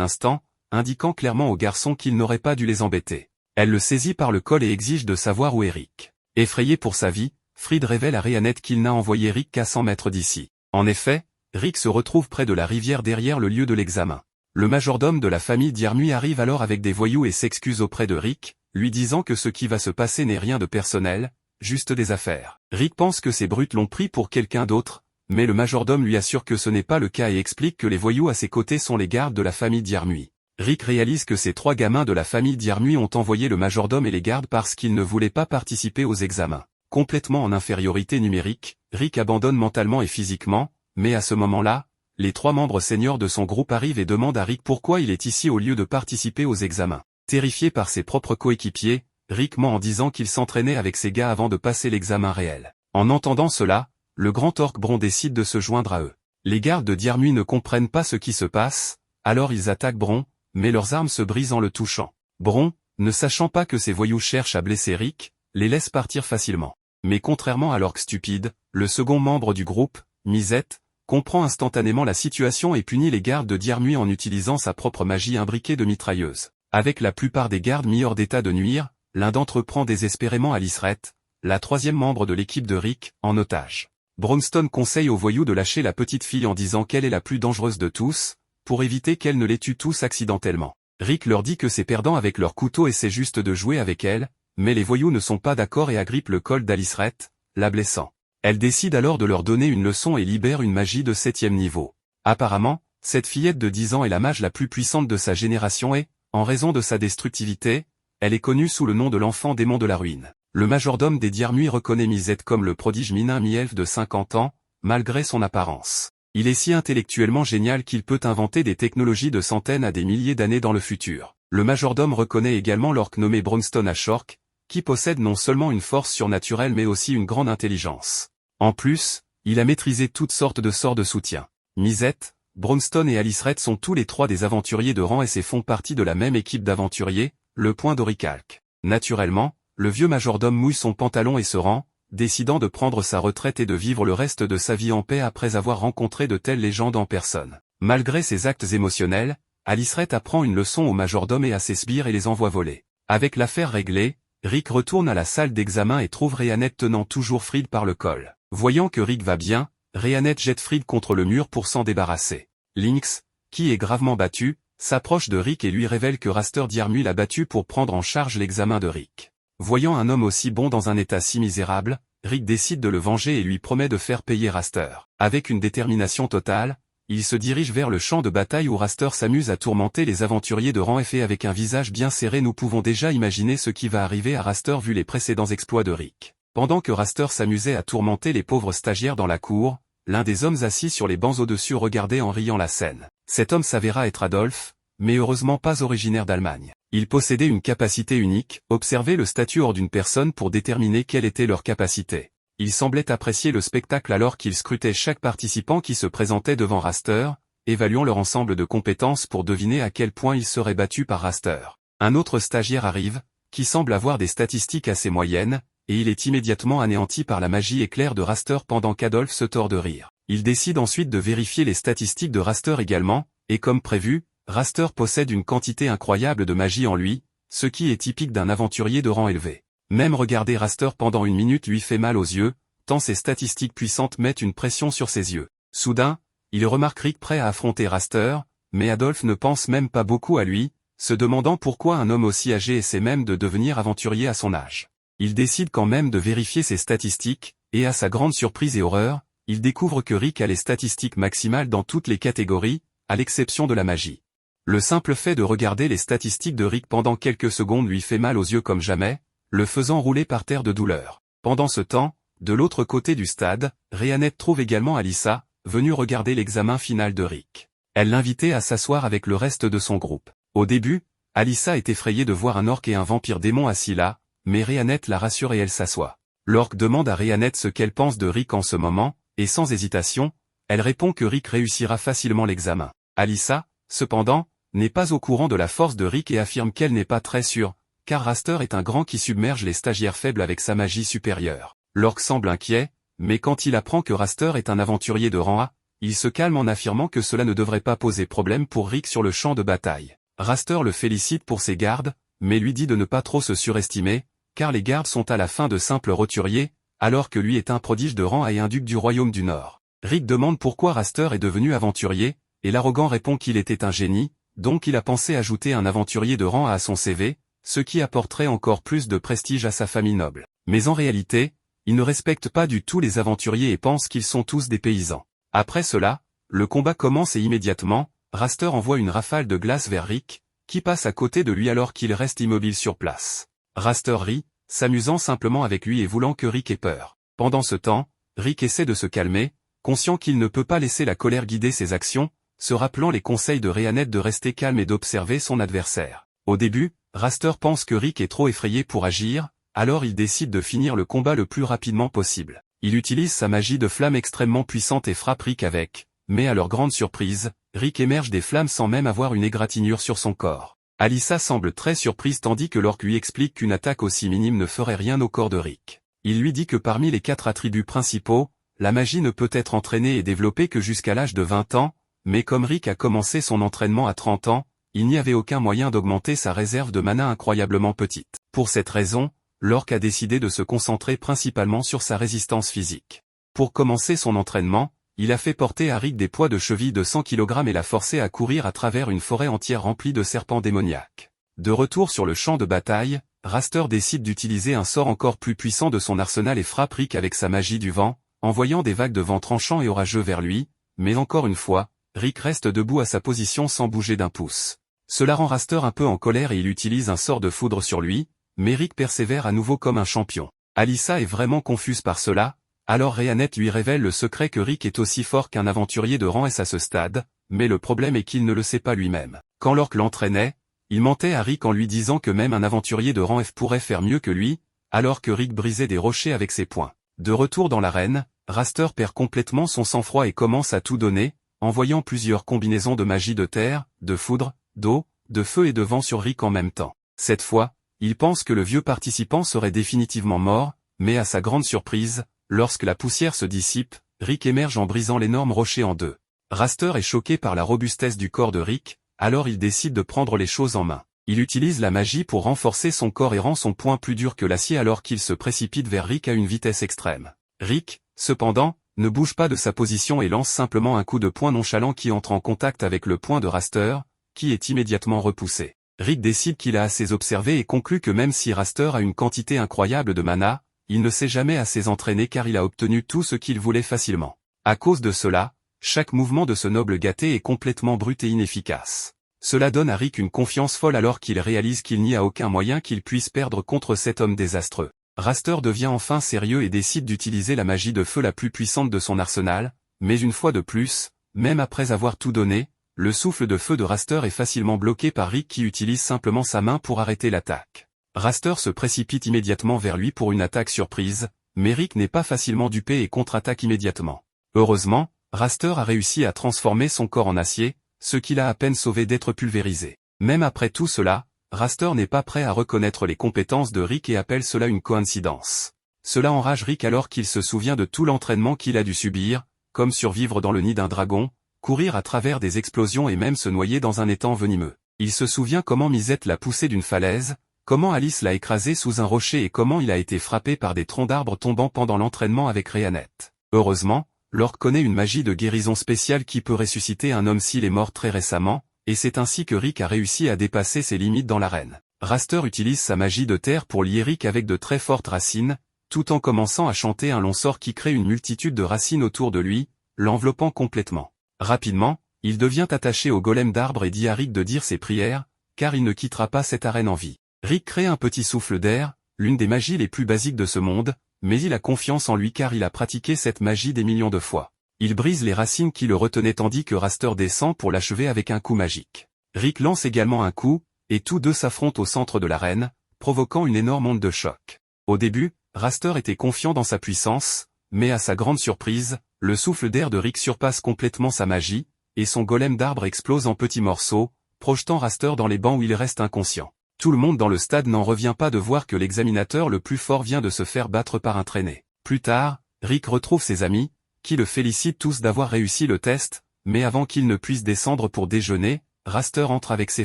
Speaker 1: instant, indiquant clairement au garçon qu'il n'aurait pas dû les embêter. Elle le saisit par le col et exige de savoir où est Rick. Effrayé pour sa vie, Fried révèle à Rhéanette qu'il n'a envoyé Rick qu'à 100 mètres d'ici. En effet, Rick se retrouve près de la rivière derrière le lieu de l'examen. Le majordome de la famille Diermuy arrive alors avec des voyous et s'excuse auprès de Rick, lui disant que ce qui va se passer n'est rien de personnel, juste des affaires. Rick pense que ces brutes l'ont pris pour quelqu'un d'autre, mais le majordome lui assure que ce n'est pas le cas et explique que les voyous à ses côtés sont les gardes de la famille Diermuy. Rick réalise que ces 3 gamins de la famille Diermuy ont envoyé le majordome et les gardes parce qu'ils ne voulaient pas participer aux examens. Complètement en infériorité numérique, Rick abandonne mentalement et physiquement, mais à ce moment-là, les 3 membres seniors de son groupe arrivent et demandent à Rick pourquoi il est ici au lieu de participer aux examens. Terrifié par ses propres coéquipiers, Rick ment en disant qu'il s'entraînait avec ses gars avant de passer l'examen réel. En entendant cela, le grand orc Bron décide de se joindre à eux. Les gardes de Diermuy ne comprennent pas ce qui se passe, alors ils attaquent Bron, mais leurs armes se brisent en le touchant. Bron, ne sachant pas que ces voyous cherchent à blesser Rick, les laisse partir facilement. Mais contrairement à l'orc stupide, le second membre du groupe, Misette, comprend instantanément la situation et punit les gardes de Diermuy en utilisant sa propre magie imbriquée de mitrailleuse. Avec la plupart des gardes mis hors d'état de nuire, l'un d'entre eux prend désespérément Aliceret, la 3e membre de l'équipe de Rick, en otage. Bronstone conseille aux voyous de lâcher la petite fille en disant qu'elle est la plus dangereuse de tous, pour éviter qu'elle ne les tue tous accidentellement. Rick leur dit que ses perdants avec leur couteau essaient juste de jouer avec elle, mais les voyous ne sont pas d'accord et agrippent le col d'Aliceret, la blessant. Elle décide alors de leur donner une leçon et libère une magie de 7e niveau. Apparemment, cette fillette de 10 ans est la mage la plus puissante de sa génération et, en raison de sa destructivité, elle est connue sous le nom de l'enfant démon de la ruine. Le majordome des Diermuy reconnaît Misette comme le prodige minin mi-elfe de 50 ans, malgré son apparence. Il est si intellectuellement génial qu'il peut inventer des technologies de centaines à des milliers d'années dans le futur. Le majordome reconnaît également l'orc nommé Bronstone Ashork, qui possède non seulement une force surnaturelle mais aussi une grande intelligence. En plus, il a maîtrisé toutes sortes de sorts de soutien. Misette, Bronstone et Aliceret sont tous les 3 des aventuriers de rang et font partie de la même équipe d'aventuriers, le Point d'Orichalque. Naturellement, le vieux majordome mouille son pantalon et se rend, décidant de prendre sa retraite et de vivre le reste de sa vie en paix après avoir rencontré de telles légendes en personne. Malgré ses actes émotionnels, Aliceret apprend une leçon au majordome et à ses sbires et les envoie voler. Avec l'affaire réglée, Rick retourne à la salle d'examen et trouve Rhéanette tenant toujours Fried par le col. Voyant que Rick va bien, Rhéanette jette Fried contre le mur pour s'en débarrasser. Lynx, qui est gravement battu, s'approche de Rick et lui révèle que Raster Diermuy l'a battu pour prendre en charge l'examen de Rick. Voyant un homme aussi bon dans un état si misérable, Rick décide de le venger et lui promet de faire payer Raster. Avec une détermination totale, il se dirige vers le champ de bataille où Raster s'amuse à tourmenter les aventuriers de rang F et avec un visage bien serré nous pouvons déjà imaginer ce qui va arriver à Raster vu les précédents exploits de Rick. Pendant que Raster s'amusait à tourmenter les pauvres stagiaires dans la cour, l'un des hommes assis sur les bancs au-dessus regardait en riant la scène. Cet homme s'avéra être Adolphe, mais heureusement pas originaire d'Allemagne. Il possédait une capacité unique, observer le statut hors d'une personne pour déterminer quelle était leur capacité. Il semblait apprécier le spectacle alors qu'il scrutait chaque participant qui se présentait devant Raster, évaluant leur ensemble de compétences pour deviner à quel point ils seraient battus par Raster. Un autre stagiaire arrive, qui semble avoir des statistiques assez moyennes, et il est immédiatement anéanti par la magie éclair de Raster pendant qu'Adolphe se tord de rire. Il décide ensuite de vérifier les statistiques de Raster également, et comme prévu, Raster possède une quantité incroyable de magie en lui, ce qui est typique d'un aventurier de rang élevé. Même regarder Raster pendant une minute lui fait mal aux yeux, tant ses statistiques puissantes mettent une pression sur ses yeux. Soudain, il remarque Rick prêt à affronter Raster, mais Adolphe ne pense même pas beaucoup à lui, se demandant pourquoi un homme aussi âgé essaie même de devenir aventurier à son âge. Il décide quand même de vérifier ses statistiques, et à sa grande surprise et horreur, il découvre que Rick a les statistiques maximales dans toutes les catégories, à l'exception de la magie. Le simple fait de regarder les statistiques de Rick pendant quelques secondes lui fait mal aux yeux comme jamais, le faisant rouler par terre de douleur. Pendant ce temps, de l'autre côté du stade, Rhéanette trouve également Alyssa, venue regarder l'examen final de Rick. Elle l'invitait à s'asseoir avec le reste de son groupe. Au début, Alyssa est effrayée de voir un orc et un vampire démon assis là, mais Rhéanette la rassure et elle s'assoit. L'orc demande à Rhéanette ce qu'elle pense de Rick en ce moment, et sans hésitation, elle répond que Rick réussira facilement l'examen. Alyssa, cependant, n'est pas au courant de la force de Rick et affirme qu'elle n'est pas très sûre, car Raster est un grand qui submerge les stagiaires faibles avec sa magie supérieure. L'orc semble inquiet, mais quand il apprend que Raster est un aventurier de rang A, il se calme en affirmant que cela ne devrait pas poser problème pour Rick sur le champ de bataille. Raster le félicite pour ses gardes, mais lui dit de ne pas trop se surestimer, car les gardes sont à la fin de simples roturiers, alors que lui est un prodige de rang A et un duc du royaume du Nord. Rick demande pourquoi Raster est devenu aventurier, et l'arrogant répond qu'il était un génie, donc il a pensé ajouter un aventurier de rang A à son CV, ce qui apporterait encore plus de prestige à sa famille noble. Mais en réalité, il ne respecte pas du tout les aventuriers et pense qu'ils sont tous des paysans. Après cela, le combat commence et immédiatement, Raster envoie une rafale de glace vers Rick, qui passe à côté de lui alors qu'il reste immobile sur place. Raster rit, s'amusant simplement avec lui et voulant que Rick ait peur. Pendant ce temps, Rick essaie de se calmer, conscient qu'il ne peut pas laisser la colère guider ses actions, se rappelant les conseils de Rhéanette de rester calme et d'observer son adversaire. Au début, Raster pense que Rick est trop effrayé pour agir, alors il décide de finir le combat le plus rapidement possible. Il utilise sa magie de flamme extrêmement puissante et frappe Rick avec, mais à leur grande surprise, Rick émerge des flammes sans même avoir une égratignure sur son corps. Alyssa semble très surprise tandis que l'orque lui explique qu'une attaque aussi minime ne ferait rien au corps de Rick. Il lui dit que parmi les 4 attributs principaux, la magie ne peut être entraînée et développée que jusqu'à l'âge de 20 ans, mais comme Rick a commencé son entraînement à 30 ans, il n'y avait aucun moyen d'augmenter sa réserve de mana incroyablement petite. Pour cette raison, l'orque a décidé de se concentrer principalement sur sa résistance physique. Pour commencer son entraînement, il a fait porter à Rick des poids de cheville de 100 kg et l'a forcé à courir à travers une forêt entière remplie de serpents démoniaques. De retour sur le champ de bataille, Raster décide d'utiliser un sort encore plus puissant de son arsenal et frappe Rick avec sa magie du vent, envoyant des vagues de vent tranchants et orageux vers lui, mais encore une fois, Rick reste debout à sa position sans bouger d'un pouce. Cela rend Raster un peu en colère et il utilise un sort de foudre sur lui, mais Rick persévère à nouveau comme un champion. Alyssa est vraiment confuse par cela, alors Rhéanette lui révèle le secret que Rick est aussi fort qu'un aventurier de rang S à ce stade, mais le problème est qu'il ne le sait pas lui-même. Quand l'orque l'entraînait, il mentait à Rick en lui disant que même un aventurier de rang F pourrait faire mieux que lui, alors que Rick brisait des rochers avec ses poings. De retour dans l'arène, Raster perd complètement son sang-froid et commence à tout donner, envoyant plusieurs combinaisons de magie de terre, de foudre, d'eau, de feu et de vent sur Rick en même temps. Cette fois, il pense que le vieux participant serait définitivement mort, mais à sa grande surprise, lorsque la poussière se dissipe, Rick émerge en brisant l'énorme rocher en deux. Raster est choqué par la robustesse du corps de Rick, alors il décide de prendre les choses en main. Il utilise la magie pour renforcer son corps et rend son poing plus dur que l'acier alors qu'il se précipite vers Rick à une vitesse extrême. Rick, cependant, ne bouge pas de sa position et lance simplement un coup de poing nonchalant qui entre en contact avec le poing de Raster, qui est immédiatement repoussé. Rick décide qu'il a assez observé et conclut que même si Raster a une quantité incroyable de mana, il ne s'est jamais assez entraîné car il a obtenu tout ce qu'il voulait facilement. À cause de cela, chaque mouvement de ce noble gâté est complètement brut et inefficace. Cela donne à Rick une confiance folle alors qu'il réalise qu'il n'y a aucun moyen qu'il puisse perdre contre cet homme désastreux. Raster devient enfin sérieux et décide d'utiliser la magie de feu la plus puissante de son arsenal, mais une fois de plus, même après avoir tout donné, le souffle de feu de Raster est facilement bloqué par Rick qui utilise simplement sa main pour arrêter l'attaque. Raster se précipite immédiatement vers lui pour une attaque surprise, mais Rick n'est pas facilement dupé et contre-attaque immédiatement. Heureusement, Raster a réussi à transformer son corps en acier, ce qui l'a à peine sauvé d'être pulvérisé. Même après tout cela, Raster n'est pas prêt à reconnaître les compétences de Rick et appelle cela une coïncidence. Cela enrage Rick alors qu'il se souvient de tout l'entraînement qu'il a dû subir, comme survivre dans le nid d'un dragon, courir à travers des explosions et même se noyer dans un étang venimeux. Il se souvient comment Misette l'a poussé d'une falaise, comment Alice l'a écrasé sous un rocher et comment il a été frappé par des troncs d'arbres tombant pendant l'entraînement avec Rhéanette. Heureusement, l'orque connaît une magie de guérison spéciale qui peut ressusciter un homme s'il est mort très récemment, et c'est ainsi que Rick a réussi à dépasser ses limites dans l'arène. Raster utilise sa magie de terre pour lier Rick avec de très fortes racines, tout en commençant à chanter un long sort qui crée une multitude de racines autour de lui, l'enveloppant complètement. Rapidement, il devient attaché au golem d'arbre et dit à Rick de dire ses prières, car il ne quittera pas cette arène en vie. Rick crée un petit souffle d'air, l'une des magies les plus basiques de ce monde, mais il a confiance en lui car il a pratiqué cette magie des millions de fois. Il brise les racines qui le retenaient tandis que Raster descend pour l'achever avec un coup magique. Rick lance également un coup, et tous deux s'affrontent au centre de l'arène, provoquant une énorme onde de choc. Au début, Raster était confiant dans sa puissance, mais à sa grande surprise, le souffle d'air de Rick surpasse complètement sa magie, et son golem d'arbre explose en petits morceaux, projetant Raster dans les bancs où il reste inconscient. Tout le monde dans le stade n'en revient pas de voir que l'examinateur le plus fort vient de se faire battre par un traîné. Plus tard, Rick retrouve ses amis, qui le félicitent tous d'avoir réussi le test, mais avant qu'il ne puisse descendre pour déjeuner, Raster entre avec ses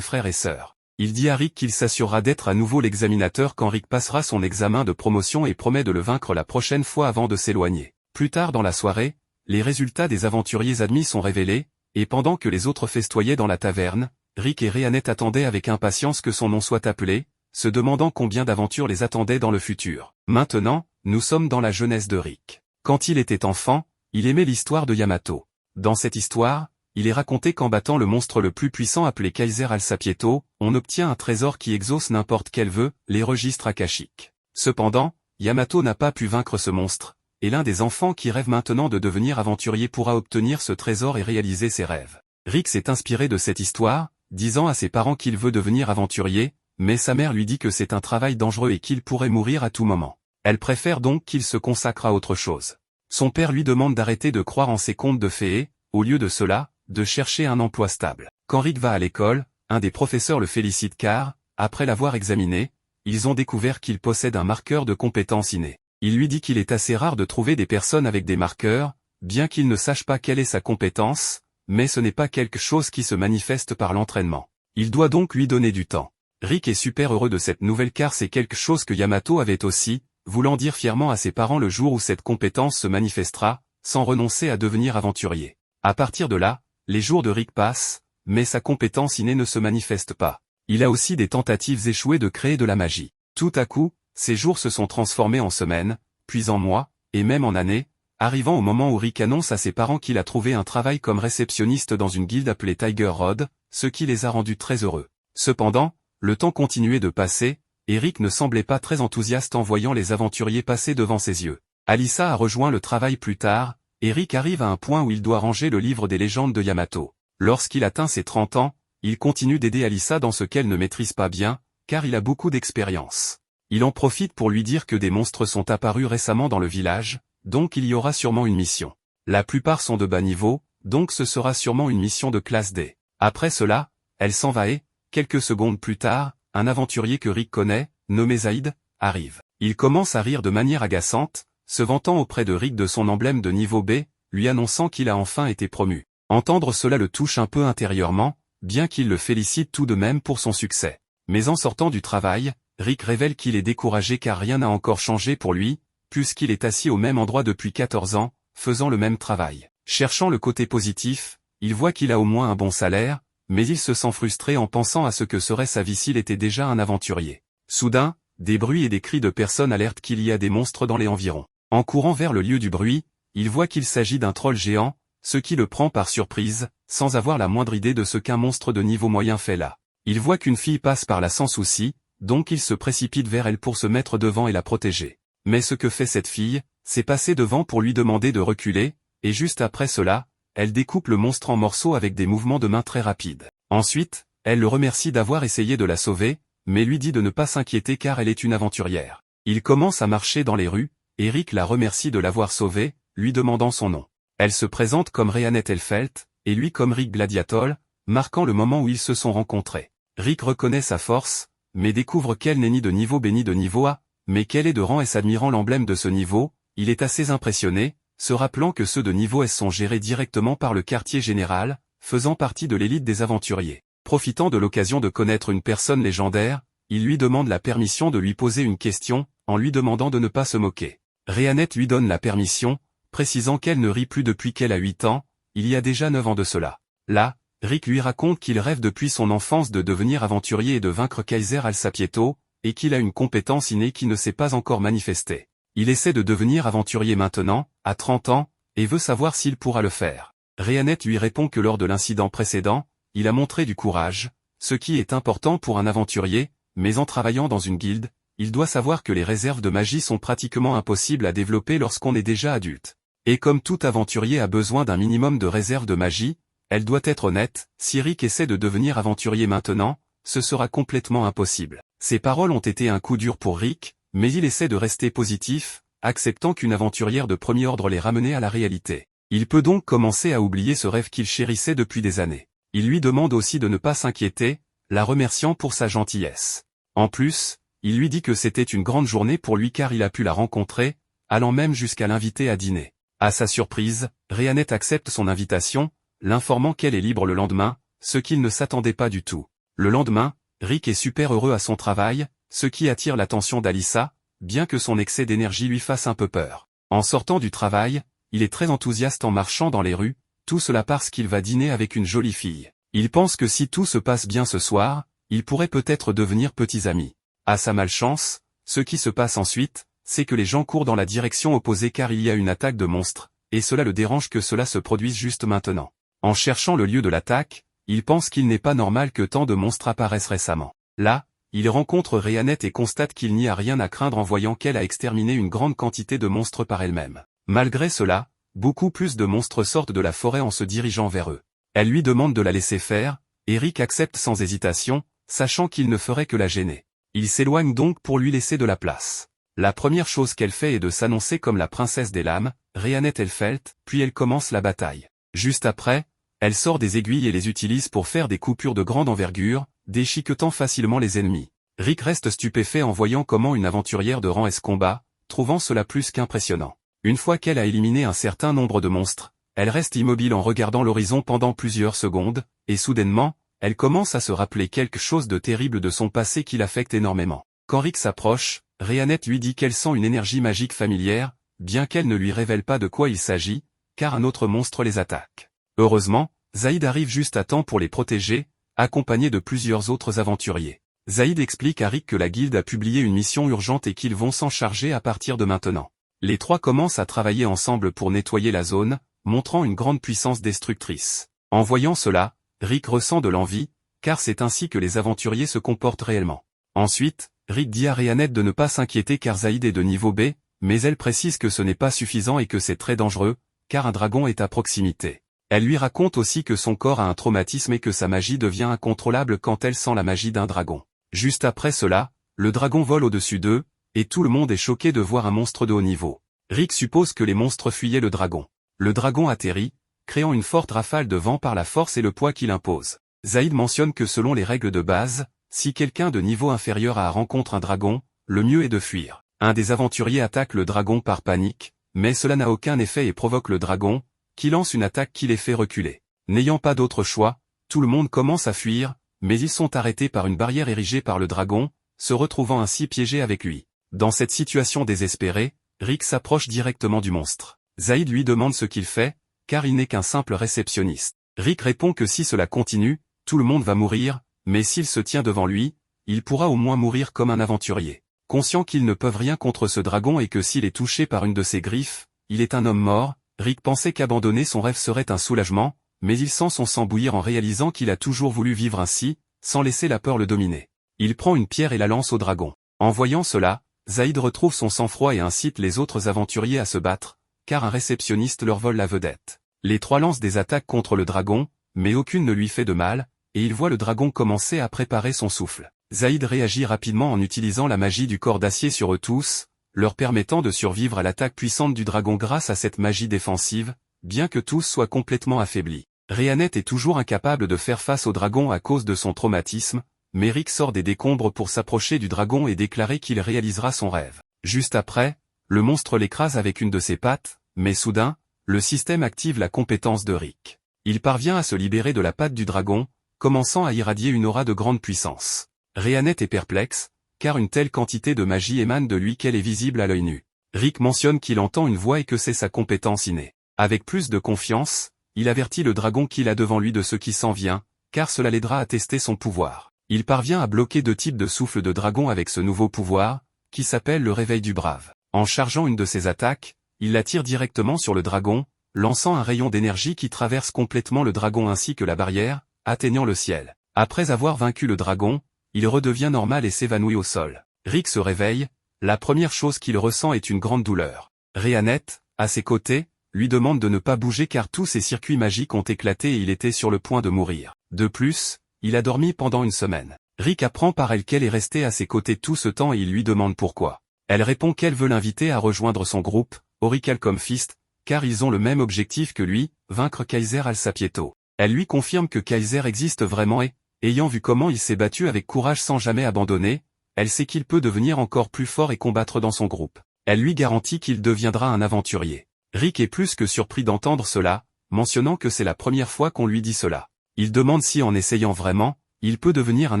Speaker 1: frères et sœurs. Il dit à Rick qu'il s'assurera d'être à nouveau l'examinateur quand Rick passera son examen de promotion et promet de le vaincre la prochaine fois avant de s'éloigner. Plus tard dans la soirée, les résultats des aventuriers admis sont révélés, et pendant que les autres festoyaient dans la taverne, Rick et Rhéanette attendaient avec impatience que son nom soit appelé, se demandant combien d'aventures les attendaient dans le futur. Maintenant, nous sommes dans la jeunesse de Rick. Quand il était enfant, il aimait l'histoire de Yamato. Dans cette histoire, il est raconté qu'en battant le monstre le plus puissant appelé Kaiser Alsapieto, on obtient un trésor qui exauce n'importe quel vœu, les registres akashiques. Cependant, Yamato n'a pas pu vaincre ce monstre, et l'un des enfants qui rêve maintenant de devenir aventurier pourra obtenir ce trésor et réaliser ses rêves. Rick s'est inspiré de cette histoire, disant à ses parents qu'il veut devenir aventurier, mais sa mère lui dit que c'est un travail dangereux et qu'il pourrait mourir à tout moment. Elle préfère donc qu'il se consacre à autre chose. Son père lui demande d'arrêter de croire en ses contes de fées, au lieu de cela, de chercher un emploi stable. Quand Rick va à l'école, un des professeurs le félicite car, après l'avoir examiné, ils ont découvert qu'il possède un marqueur de compétences innées. Il lui dit qu'il est assez rare de trouver des personnes avec des marqueurs, bien qu'il ne sache pas quelle est sa compétence, mais ce n'est pas quelque chose qui se manifeste par l'entraînement. Il doit donc lui donner du temps. Rick est super heureux de cette nouvelle car c'est quelque chose que Yamato avait aussi, voulant dire fièrement à ses parents le jour où cette compétence se manifestera, sans renoncer à devenir aventurier. À partir de là, les jours de Rick passent, mais sa compétence innée ne se manifeste pas. Il a aussi des tentatives échouées de créer de la magie. Tout à coup, ces jours se sont transformés en semaines, puis en mois, et même en années, arrivant au moment où Rick annonce à ses parents qu'il a trouvé un travail comme réceptionniste dans une guilde appelée Tiger Rod, ce qui les a rendus très heureux. Cependant, le temps continuait de passer, et Rick ne semblait pas très enthousiaste en voyant les aventuriers passer devant ses yeux. Alyssa a rejoint le travail plus tard, et Rick arrive à un point où il doit ranger le livre des légendes de Yamato. Lorsqu'il atteint ses 30 ans, il continue d'aider Alyssa dans ce qu'elle ne maîtrise pas bien, car il a beaucoup d'expérience. Il en profite pour lui dire que des monstres sont apparus récemment dans le village, donc il y aura sûrement une mission. La plupart sont de bas niveau, donc ce sera sûrement une mission de classe D. Après cela, elle s'en va et, quelques secondes plus tard, un aventurier que Rick connaît, nommé Zaïd, arrive. Il commence à rire de manière agaçante, se vantant auprès de Rick de son emblème de niveau B, lui annonçant qu'il a enfin été promu. Entendre cela le touche un peu intérieurement, bien qu'il le félicite tout de même pour son succès. Mais en sortant du travail, Rick révèle qu'il est découragé car rien n'a encore changé pour lui, puisqu'il est assis au même endroit depuis 14 ans, faisant le même travail. Cherchant le côté positif, il voit qu'il a au moins un bon salaire, mais il se sent frustré en pensant à ce que serait sa vie s'il était déjà un aventurier. Soudain, des bruits et des cris de personnes alertent qu'il y a des monstres dans les environs. En courant vers le lieu du bruit, il voit qu'il s'agit d'un troll géant, ce qui le prend par surprise, sans avoir la moindre idée de ce qu'un monstre de niveau moyen fait là. Il voit qu'une fille passe par là sans souci, donc il se précipite vers elle pour se mettre devant et la protéger. Mais ce que fait cette fille, c'est passer devant pour lui demander de reculer, et juste après cela, elle découpe le monstre en morceaux avec des mouvements de main très rapides. Ensuite, elle le remercie d'avoir essayé de la sauver, mais lui dit de ne pas s'inquiéter car elle est une aventurière. Il commence à marcher dans les rues, et Rick la remercie de l'avoir sauvée, lui demandant son nom. Elle se présente comme Rhéanette Elfelt, et lui comme Rick Gladiatol, marquant le moment où ils se sont rencontrés. Rick reconnaît sa force, mais découvre qu'elle n'est ni de niveau B ni de niveau A, mais qu'elle est de rang S. Admirant l'emblème de ce niveau, il est assez impressionné, se rappelant que ceux de niveau S sont gérés directement par le quartier général, faisant partie de l'élite des aventuriers. Profitant de l'occasion de connaître une personne légendaire, il lui demande la permission de lui poser une question, en lui demandant de ne pas se moquer. Rhéanette lui donne la permission, précisant qu'elle ne rit plus depuis qu'elle a 8 ans, il y a déjà 9 ans de cela. Là, Rick lui raconte qu'il rêve depuis son enfance de devenir aventurier et de vaincre Kaiser Alsapieto, et qu'il a une compétence innée qui ne s'est pas encore manifestée. Il essaie de devenir aventurier maintenant, à 30 ans, et veut savoir s'il pourra le faire. Rhéanette lui répond que lors de l'incident précédent, il a montré du courage, ce qui est important pour un aventurier, mais en travaillant dans une guilde, il doit savoir que les réserves de magie sont pratiquement impossibles à développer lorsqu'on est déjà adulte. Et comme tout aventurier a besoin d'un minimum de réserves de magie, elle doit être honnête, si Rick essaie de devenir aventurier maintenant, ce sera complètement impossible. Ces paroles ont été un coup dur pour Rick, mais il essaie de rester positif, acceptant qu'une aventurière de premier ordre l'ait ramené à la réalité. Il peut donc commencer à oublier ce rêve qu'il chérissait depuis des années. Il lui demande aussi de ne pas s'inquiéter, la remerciant pour sa gentillesse. En plus, il lui dit que c'était une grande journée pour lui car il a pu la rencontrer, allant même jusqu'à l'inviter à dîner. À sa surprise, Rhéanette accepte son invitation, l'informant qu'elle est libre le lendemain, ce qu'il ne s'attendait pas du tout. Le lendemain, Rick est super heureux à son travail, ce qui attire l'attention d'Alyssa, bien que son excès d'énergie lui fasse un peu peur. En sortant du travail, il est très enthousiaste en marchant dans les rues, tout cela parce qu'il va dîner avec une jolie fille. Il pense que si tout se passe bien ce soir, ils pourraient peut-être devenir petits amis. À sa malchance, ce qui se passe ensuite, c'est que les gens courent dans la direction opposée car il y a une attaque de monstres, et cela le dérange que cela se produise juste maintenant. En cherchant le lieu de l'attaque, il pense qu'il n'est pas normal que tant de monstres apparaissent récemment. Là, il rencontre Rhéanette et constate qu'il n'y a rien à craindre en voyant qu'elle a exterminé une grande quantité de monstres par elle-même. Malgré cela, beaucoup plus de monstres sortent de la forêt en se dirigeant vers eux. Elle lui demande de la laisser faire, et Rick accepte sans hésitation, sachant qu'il ne ferait que la gêner. Il s'éloigne donc pour lui laisser de la place. La première chose qu'elle fait est de s'annoncer comme la princesse des lames, Rhéanette Elfelt, puis elle commence la bataille. Juste après, elle sort des aiguilles et les utilise pour faire des coupures de grande envergure, déchiquetant facilement les ennemis. Rick reste stupéfait en voyant comment une aventurière de rang S combat, trouvant cela plus qu'impressionnant. Une fois qu'elle a éliminé un certain nombre de monstres, elle reste immobile en regardant l'horizon pendant plusieurs secondes, et soudainement, elle commence à se rappeler quelque chose de terrible de son passé qui l'affecte énormément. Quand Rick s'approche, Rhéanette lui dit qu'elle sent une énergie magique familière, bien qu'elle ne lui révèle pas de quoi il s'agit, car un autre monstre les attaque. Heureusement, Zaïd arrive juste à temps pour les protéger, accompagné de plusieurs autres aventuriers. Zaïd explique à Rick que la guilde a publié une mission urgente et qu'ils vont s'en charger à partir de maintenant. Les trois commencent à travailler ensemble pour nettoyer la zone, montrant une grande puissance destructrice. En voyant cela, Rick ressent de l'envie, car c'est ainsi que les aventuriers se comportent réellement. Ensuite, Rick dit à Rhéanette de ne pas s'inquiéter car Zaïd est de niveau B, mais elle précise que ce n'est pas suffisant et que c'est très dangereux, car un dragon est à proximité. Elle lui raconte aussi que son corps a un traumatisme et que sa magie devient incontrôlable quand elle sent la magie d'un dragon. Juste après cela, le dragon vole au-dessus d'eux, et tout le monde est choqué de voir un monstre de haut niveau. Rick suppose que les monstres fuyaient le dragon. Le dragon atterrit, créant une forte rafale de vent par la force et le poids qu'il impose. Zaïd mentionne que selon les règles de base, si quelqu'un de niveau inférieur rencontre un dragon, le mieux est de fuir. Un des aventuriers attaque le dragon par panique, mais cela n'a aucun effet et provoque le dragon, qui lance une attaque qui les fait reculer. N'ayant pas d'autre choix, tout le monde commence à fuir, mais ils sont arrêtés par une barrière érigée par le dragon, se retrouvant ainsi piégés avec lui. Dans cette situation désespérée, Rick s'approche directement du monstre. Zaïd lui demande ce qu'il fait, car il n'est qu'un simple réceptionniste. Rick répond que si cela continue, tout le monde va mourir, mais s'il se tient devant lui, il pourra au moins mourir comme un aventurier. Conscient qu'ils ne peuvent rien contre ce dragon et que s'il est touché par une de ses griffes, il est un homme mort, Rick pensait qu'abandonner son rêve serait un soulagement, mais il sent son sang bouillir en réalisant qu'il a toujours voulu vivre ainsi, sans laisser la peur le dominer. Il prend une pierre et la lance au dragon. En voyant cela, Zaïd retrouve son sang-froid et incite les autres aventuriers à se battre, car un réceptionniste leur vole la vedette. Les trois lancent des attaques contre le dragon, mais aucune ne lui fait de mal, et il voit le dragon commencer à préparer son souffle. Zaïd réagit rapidement en utilisant la magie du corps d'acier sur eux tous, leur permettant de survivre à l'attaque puissante du dragon grâce à cette magie défensive, bien que tous soient complètement affaiblis. Rhéanette est toujours incapable de faire face au dragon à cause de son traumatisme, mais Rick sort des décombres pour s'approcher du dragon et déclarer qu'il réalisera son rêve. Juste après, le monstre l'écrase avec une de ses pattes, mais soudain, le système active la compétence de Rick. Il parvient à se libérer de la patte du dragon, commençant à irradier une aura de grande puissance. Rhéanette est perplexe, car une telle quantité de magie émane de lui qu'elle est visible à l'œil nu. Rick mentionne qu'il entend une voix et que c'est sa compétence innée. Avec plus de confiance, il avertit le dragon qu'il a devant lui de ce qui s'en vient, car cela l'aidera à tester son pouvoir. Il parvient à bloquer deux types de souffle de dragon avec ce nouveau pouvoir, qui s'appelle le réveil du brave. En chargeant une de ses attaques, il la tire directement sur le dragon, lançant un rayon d'énergie qui traverse complètement le dragon ainsi que la barrière, atteignant le ciel. Après avoir vaincu le dragon, il redevient normal et s'évanouit au sol. Rick se réveille, la première chose qu'il ressent est une grande douleur. Rhéanette, à ses côtés, lui demande de ne pas bouger car tous ses circuits magiques ont éclaté et il était sur le point de mourir. De plus, il a dormi pendant une semaine. Rick apprend par elle qu'elle est restée à ses côtés tout ce temps et il lui demande pourquoi. Elle répond qu'elle veut l'inviter à rejoindre son groupe, Aurichalcom Fist, car ils ont le même objectif que lui, vaincre Kaiser Alsapieto. Elle lui confirme que Kaiser existe vraiment et, ayant vu comment il s'est battu avec courage sans jamais abandonner, elle sait qu'il peut devenir encore plus fort et combattre dans son groupe. Elle lui garantit qu'il deviendra un aventurier. Rick est plus que surpris d'entendre cela, mentionnant que c'est la première fois qu'on lui dit cela. Il demande si en essayant vraiment, il peut devenir un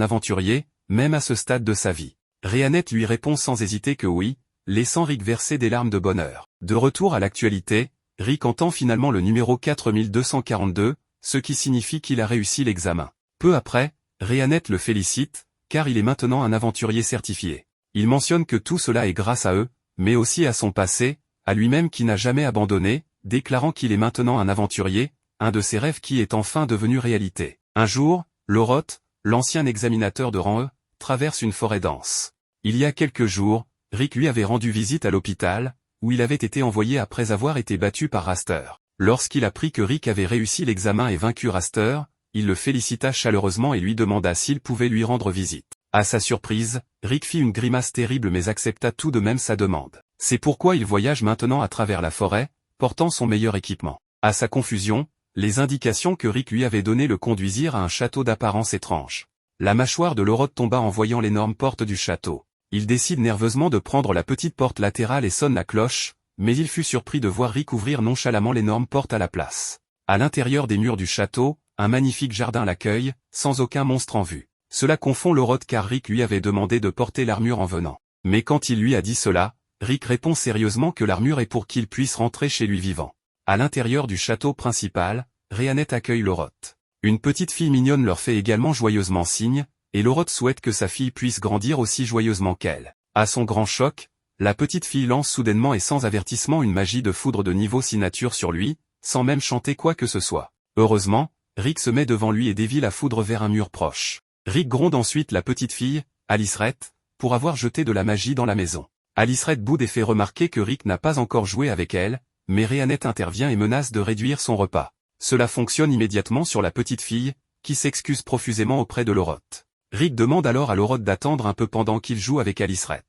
Speaker 1: aventurier, même à ce stade de sa vie. Rhéanette lui répond sans hésiter que oui, laissant Rick verser des larmes de bonheur. De retour à l'actualité, Rick entend finalement le numéro 4242, ce qui signifie qu'il a réussi l'examen. Peu après, Rhéanette le félicite, car il est maintenant un aventurier certifié. Il mentionne que tout cela est grâce à eux, mais aussi à son passé, à lui-même qui n'a jamais abandonné, déclarant qu'il est maintenant un aventurier, un de ses rêves qui est enfin devenu réalité. Un jour, Loroth, l'ancien examinateur de rang E, traverse une forêt dense. Il y a quelques jours, Rick lui avait rendu visite à l'hôpital, où il avait été envoyé après avoir été battu par Raster. Lorsqu'il apprit que Rick avait réussi l'examen et vaincu Raster, il le félicita chaleureusement et lui demanda s'il pouvait lui rendre visite. À sa surprise, Rick fit une grimace terrible mais accepta tout de même sa demande. C'est pourquoi il voyage maintenant à travers la forêt, portant son meilleur équipement. À sa confusion, les indications que Rick lui avait données le conduisirent à un château d'apparence étrange. La mâchoire de Loroth tomba en voyant l'énorme porte du château. Il décide nerveusement de prendre la petite porte latérale et sonne la cloche, mais il fut surpris de voir Rick ouvrir nonchalamment l'énorme porte à la place. À l'intérieur des murs du château, un magnifique jardin l'accueille, sans aucun monstre en vue. Cela confond Loroth car Rick lui avait demandé de porter l'armure en venant. Mais quand il lui a dit cela, Rick répond sérieusement que l'armure est pour qu'il puisse rentrer chez lui vivant. À l'intérieur du château principal, Rhéanette accueille Loroth. Une petite fille mignonne leur fait également joyeusement signe, et Loroth souhaite que sa fille puisse grandir aussi joyeusement qu'elle. À son grand choc, la petite fille lance soudainement et sans avertissement une magie de foudre de niveau signature sur lui, sans même chanter quoi que ce soit. Heureusement, Rick se met devant lui et dévie la foudre vers un mur proche. Rick gronde ensuite la petite fille, Aliceret, pour avoir jeté de la magie dans la maison. Aliceret boude et fait remarquer que Rick n'a pas encore joué avec elle, mais Rhéanette intervient et menace de réduire son repas. Cela fonctionne immédiatement sur la petite fille, qui s'excuse profusément auprès de Loroth. Rick demande alors à Loroth d'attendre un peu pendant qu'il joue avec Aliceret.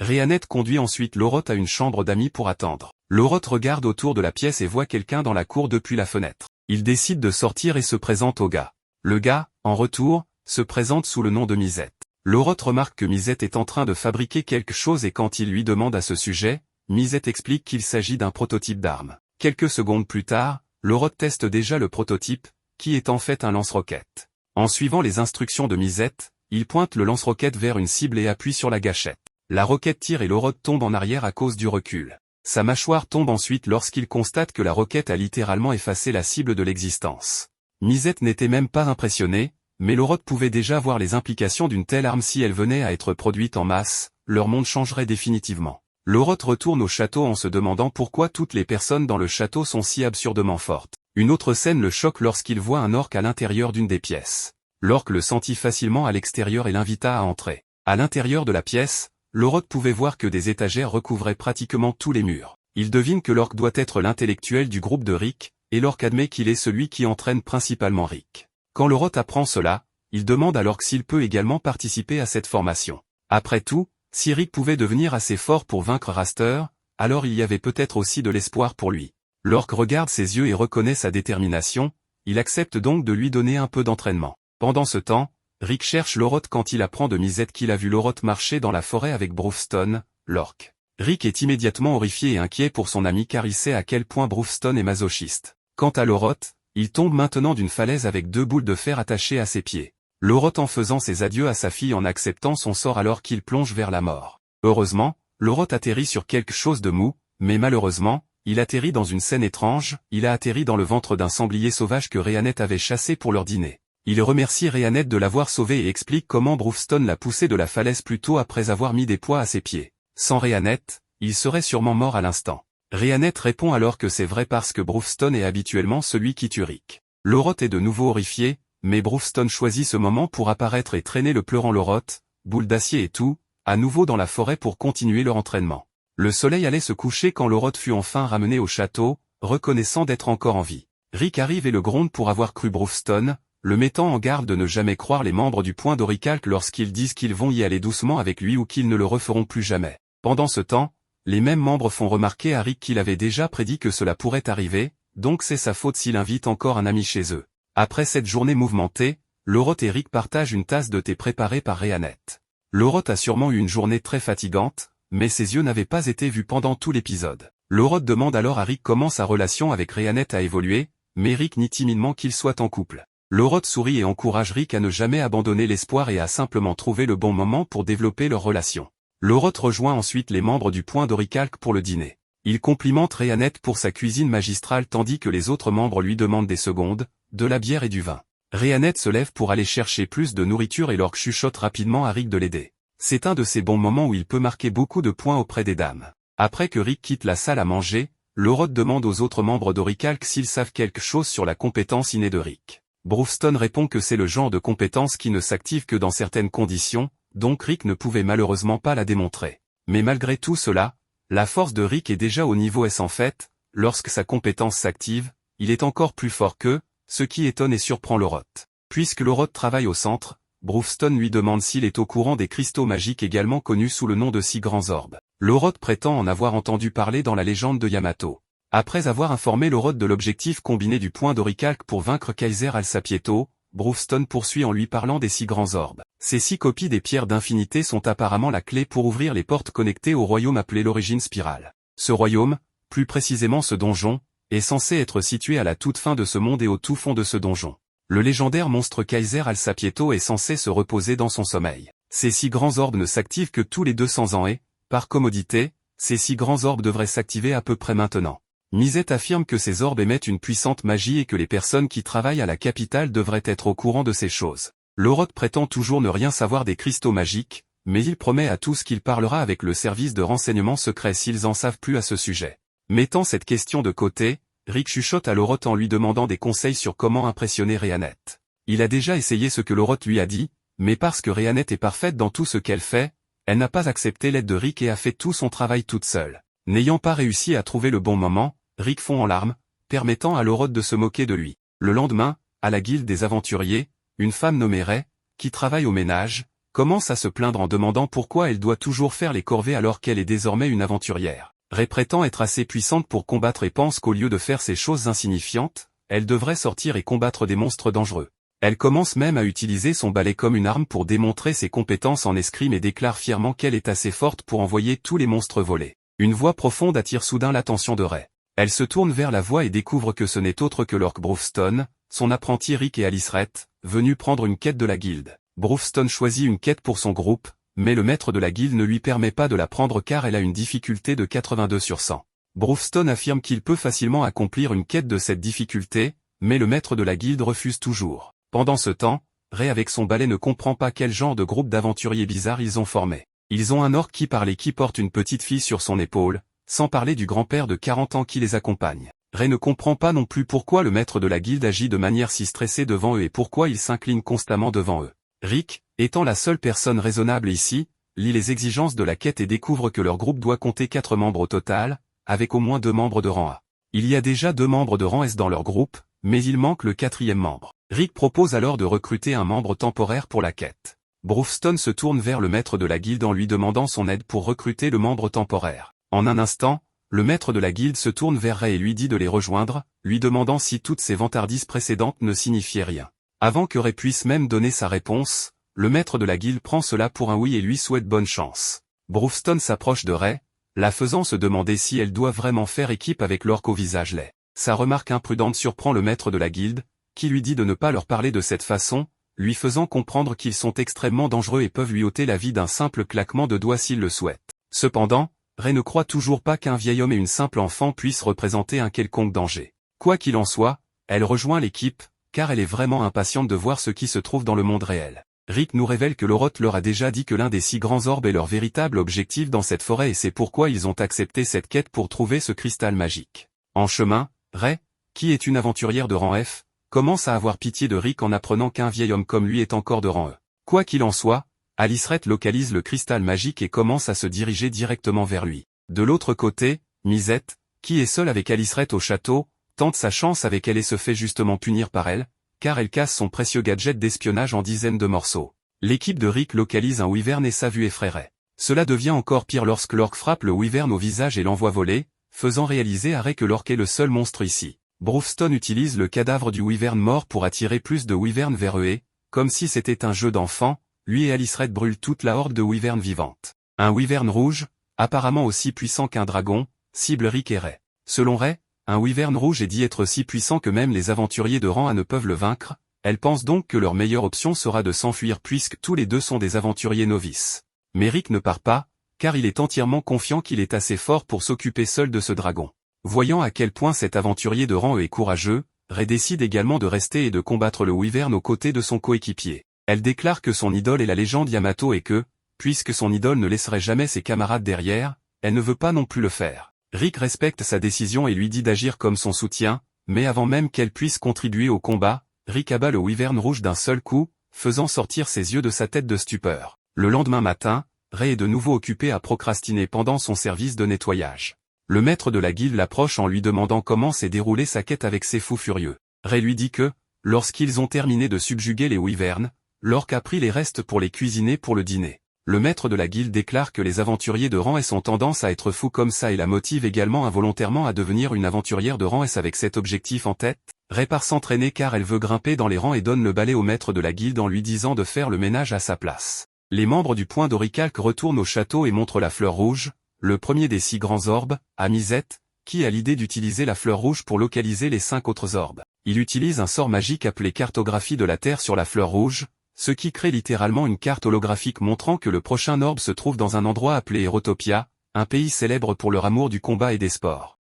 Speaker 1: Rhéanette conduit ensuite Loroth à une chambre d'amis pour attendre. Loroth regarde autour de la pièce et voit quelqu'un dans la cour depuis la fenêtre. Il décide de sortir et se présente au gars. Le gars, en retour, se présente sous le nom de Misette. Loroth remarque que Misette est en train de fabriquer quelque chose et quand il lui demande à ce sujet, Misette explique qu'il s'agit d'un prototype d'arme. Quelques secondes plus tard, Loroth teste déjà le prototype, qui est en fait un lance-roquette. En suivant les instructions de Misette, il pointe le lance-roquette vers une cible et appuie sur la gâchette. La roquette tire et Loroth tombe en arrière à cause du recul. Sa mâchoire tombe ensuite lorsqu'il constate que la roquette a littéralement effacé la cible de l'existence. Misette n'était même pas impressionnée, mais Loroth pouvait déjà voir les implications d'une telle arme si elle venait à être produite en masse, leur monde changerait définitivement. Loroth retourne au château en se demandant pourquoi toutes les personnes dans le château sont si absurdement fortes. Une autre scène le choque lorsqu'il voit un orque à l'intérieur d'une des pièces. L'orque le sentit facilement à l'extérieur et l'invita à entrer. À l'intérieur de la pièce, Loroth pouvait voir que des étagères recouvraient pratiquement tous les murs. Il devine que l'orque doit être l'intellectuel du groupe de Rick, et l'orque admet qu'il est celui qui entraîne principalement Rick. Quand Loroth apprend cela, il demande à l'orque s'il peut également participer à cette formation. Après tout, si Rick pouvait devenir assez fort pour vaincre Raster, alors il y avait peut-être aussi de l'espoir pour lui. L'orque regarde ses yeux et reconnaît sa détermination, il accepte donc de lui donner un peu d'entraînement. Pendant ce temps, Rick cherche Loroth quand il apprend de Misette qu'il a vu Loroth marcher dans la forêt avec Brufston, l'orque. Rick est immédiatement horrifié et inquiet pour son ami car il sait à quel point Brufston est masochiste. Quant à Loroth, il tombe maintenant d'une falaise avec 2 boules de fer attachées à ses pieds. Loroth en faisant ses adieux à sa fille en acceptant son sort alors qu'il plonge vers la mort. Heureusement, Loroth atterrit sur quelque chose de mou, mais malheureusement, il atterrit dans une scène étrange, il a atterri dans le ventre d'un sanglier sauvage que Rhéanette avait chassé pour leur dîner. Il remercie Rhéanette de l'avoir sauvé et explique comment Brufston l'a poussé de la falaise plus tôt après avoir mis des poids à ses pieds. Sans Rhéanette, il serait sûrement mort à l'instant. Rhéanette répond alors que c'est vrai parce que Brufston est habituellement celui qui tue Rick. Loroth est de nouveau horrifié, mais Brufston choisit ce moment pour apparaître et traîner le pleurant Loroth, boule d'acier et tout, à nouveau dans la forêt pour continuer leur entraînement. Le soleil allait se coucher quand Loroth fut enfin ramené au château, reconnaissant d'être encore en vie. Rick arrive et le gronde pour avoir cru Brufston, le mettant en garde de ne jamais croire les membres du point d'Orichalque lorsqu'ils disent qu'ils vont y aller doucement avec lui ou qu'ils ne le referont plus jamais. Pendant ce temps, les mêmes membres font remarquer à Rick qu'il avait déjà prédit que cela pourrait arriver, donc c'est sa faute s'il invite encore un ami chez eux. Après cette journée mouvementée, Loroth et Rick partagent une tasse de thé préparée par Rhéanette. Loroth a sûrement eu une journée très fatigante, mais ses yeux n'avaient pas été vus pendant tout l'épisode. Lorod demande alors à Rick comment sa relation avec Rhéanette a évolué, mais Rick nie timidement qu'ils soient en couple. Lorod sourit et encourage Rick à ne jamais abandonner l'espoir et à simplement trouver le bon moment pour développer leur relation. Lorod rejoint ensuite les membres du Point d'Oricalque pour le dîner. Il complimente Rhéanette pour sa cuisine magistrale tandis que les autres membres lui demandent des secondes, de la bière et du vin. Rhéanette se lève pour aller chercher plus de nourriture et l'orque chuchote rapidement à Rick de l'aider. C'est un de ces bons moments où il peut marquer beaucoup de points auprès des dames. Après que Rick quitte la salle à manger, Lorod demande aux autres membres d'Oricalque s'ils savent quelque chose sur la compétence innée de Rick. Brewston répond que c'est le genre de compétence qui ne s'active que dans certaines conditions, donc Rick ne pouvait malheureusement pas la démontrer. Mais malgré tout cela, la force de Rick est déjà au niveau S en fait, lorsque sa compétence s'active, il est encore plus fort qu'eux, ce qui étonne et surprend Lorod. Puisque Lorod travaille au centre, Brewston lui demande s'il est au courant des cristaux magiques également connus sous le nom de 6 grands orbes. Lorod prétend en avoir entendu parler dans la légende de Yamato. Après avoir informé Lorod de l'objectif combiné du Point d'Oricalque pour vaincre Kaiser Alsapieto, Brewston poursuit en lui parlant des 6 grands orbes. Ces 6 copies des pierres d'infinité sont apparemment la clé pour ouvrir les portes connectées au royaume appelé l'origine spirale. Ce royaume, plus précisément ce donjon, est censé être situé à la toute fin de ce monde et au tout fond de ce donjon. Le légendaire monstre Kaiser Alsapieto est censé se reposer dans son sommeil. Ces 6 grands orbes ne s'activent que tous les 200 ans et, par commodité, ces 6 grands orbes devraient s'activer à peu près maintenant. Misette affirme que ces orbes émettent une puissante magie et que les personnes qui travaillent à la capitale devraient être au courant de ces choses. Lorod prétend toujours ne rien savoir des cristaux magiques, mais il promet à tous qu'il parlera avec le service de renseignement secret s'ils en savent plus à ce sujet. Mettant cette question de côté, Rick chuchote à Lorod en lui demandant des conseils sur comment impressionner Rhéanette. Il a déjà essayé ce que Lorod lui a dit, mais parce que Rhéanette est parfaite dans tout ce qu'elle fait, elle n'a pas accepté l'aide de Rick et a fait tout son travail toute seule. N'ayant pas réussi à trouver le bon moment, Rick fond en larmes, permettant à Lorod de se moquer de lui. Le lendemain, à la guilde des aventuriers, une femme nommée Ray, qui travaille au ménage, commence à se plaindre en demandant pourquoi elle doit toujours faire les corvées alors qu'elle est désormais une aventurière. Ray prétend être assez puissante pour combattre et pense qu'au lieu de faire ces choses insignifiantes, elle devrait sortir et combattre des monstres dangereux. Elle commence même à utiliser son balai comme une arme pour démontrer ses compétences en escrime et déclare fièrement qu'elle est assez forte pour envoyer tous les monstres voler. Une voix profonde attire soudain l'attention de Ray. Elle se tourne vers la voix et découvre que ce n'est autre que l'orque Brewston, son apprenti Rick et Aliceret, venus prendre une quête de la guilde. Brewston choisit une quête pour son groupe, mais le maître de la guilde ne lui permet pas de la prendre car elle a une difficulté de 82 sur 100. Brewston affirme qu'il peut facilement accomplir une quête de cette difficulté, mais le maître de la guilde refuse toujours. Pendant ce temps, Ray avec son balai ne comprend pas quel genre de groupe d'aventuriers bizarres ils ont formé. Ils ont un orque qui parle et qui porte une petite fille sur son épaule, sans parler du grand-père de 40 ans qui les accompagne. Ray ne comprend pas non plus pourquoi le maître de la guilde agit de manière si stressée devant eux et pourquoi il s'incline constamment devant eux. Rick, étant la seule personne raisonnable ici, lit les exigences de la quête et découvre que leur groupe doit compter 4 membres au total, avec au moins 2 membres de rang A. Il y a déjà 2 membres de rang S dans leur groupe, mais il manque le 4e membre. Rick propose alors de recruter un membre temporaire pour la quête. Brewston se tourne vers le maître de la guilde en lui demandant son aide pour recruter le membre temporaire. En un instant, le maître de la guilde se tourne vers Ray et lui dit de les rejoindre, lui demandant si toutes ces vantardises précédentes ne signifiaient rien. Avant que Ray puisse même donner sa réponse, le maître de la guilde prend cela pour un oui et lui souhaite bonne chance. Brewston s'approche de Ray, la faisant se demander si elle doit vraiment faire équipe avec l'orque au visage laid. Sa remarque imprudente surprend le maître de la guilde, qui lui dit de ne pas leur parler de cette façon, lui faisant comprendre qu'ils sont extrêmement dangereux et peuvent lui ôter la vie d'un simple claquement de doigts s'il le souhaite. Cependant, Ray ne croit toujours pas qu'un vieil homme et une simple enfant puissent représenter un quelconque danger. Quoi qu'il en soit, elle rejoint l'équipe, car elle est vraiment impatiente de voir ce qui se trouve dans le monde réel. Rick nous révèle que Lorod leur a déjà dit que l'un des 6 grands orbes est leur véritable objectif dans cette forêt et c'est pourquoi ils ont accepté cette quête pour trouver ce cristal magique. En chemin, Ray, qui est une aventurière de rang F, commence à avoir pitié de Rick en apprenant qu'un vieil homme comme lui est encore de rang E. Quoi qu'il en soit, Aliceret localise le cristal magique et commence à se diriger directement vers lui. De l'autre côté, Misette, qui est seule avec Aliceret au château, tente sa chance avec elle et se fait justement punir par elle, car elle casse son précieux gadget d'espionnage en dizaines de morceaux. L'équipe de Rick localise un wyvern et sa vue effraierait. Cela devient encore pire lorsque l'orque frappe le wyvern au visage et l'envoie voler, faisant réaliser à Ray que l'orque est le seul monstre ici. Brewston utilise le cadavre du wyvern mort pour attirer plus de wyverns vers eux et, comme si c'était un jeu d'enfant, lui et Aliceret brûlent toute la horde de wyverns vivantes. Un wyvern rouge, apparemment aussi puissant qu'un dragon, cible Rick et Ray. Selon Ray, un wyvern rouge est dit être si puissant que même les aventuriers de rang A ne peuvent le vaincre, elle pense donc que leur meilleure option sera de s'enfuir puisque tous les deux sont des aventuriers novices. Mais Rick ne part pas, car il est entièrement confiant qu'il est assez fort pour s'occuper seul de ce dragon. Voyant à quel point cet aventurier de rang E est courageux, Ray décide également de rester et de combattre le wyvern aux côtés de son coéquipier. Elle déclare que son idole est la légende Yamato et que, puisque son idole ne laisserait jamais ses camarades derrière, elle ne veut pas non plus le faire. Rick respecte sa décision et lui dit d'agir comme son soutien, mais avant même qu'elle puisse contribuer au combat, Rick abat le wyvern rouge d'un seul coup, faisant sortir ses yeux de sa tête de stupeur. Le lendemain matin, Ray est de nouveau occupé à procrastiner pendant son service de nettoyage. Le maître de la guilde l'approche en lui demandant comment s'est déroulée sa quête avec ces fous furieux. Ray lui dit que, lorsqu'ils ont terminé de subjuguer les wyverns, l'orque a pris les restes pour les cuisiner pour le dîner. Le maître de la guilde déclare que les aventuriers de rang S ont tendance à être fous comme ça et la motive également involontairement à devenir une aventurière de rang S avec cet objectif en tête. Ray part s'entraîner car elle veut grimper dans les rangs et donne le balai au maître de la guilde en lui disant de faire le ménage à sa place. Les membres du point d'Orichalque retournent au château et montrent la fleur rouge, le premier des 6 grands orbes, à Misette, qui a l'idée d'utiliser la fleur rouge pour localiser les 5 autres orbes. Il utilise un sort magique appelé cartographie de la Terre sur la fleur rouge, ce qui crée littéralement une carte holographique montrant que le prochain orbe se trouve dans un endroit appelé Erotopia, un pays célèbre pour leur amour du combat et des sports.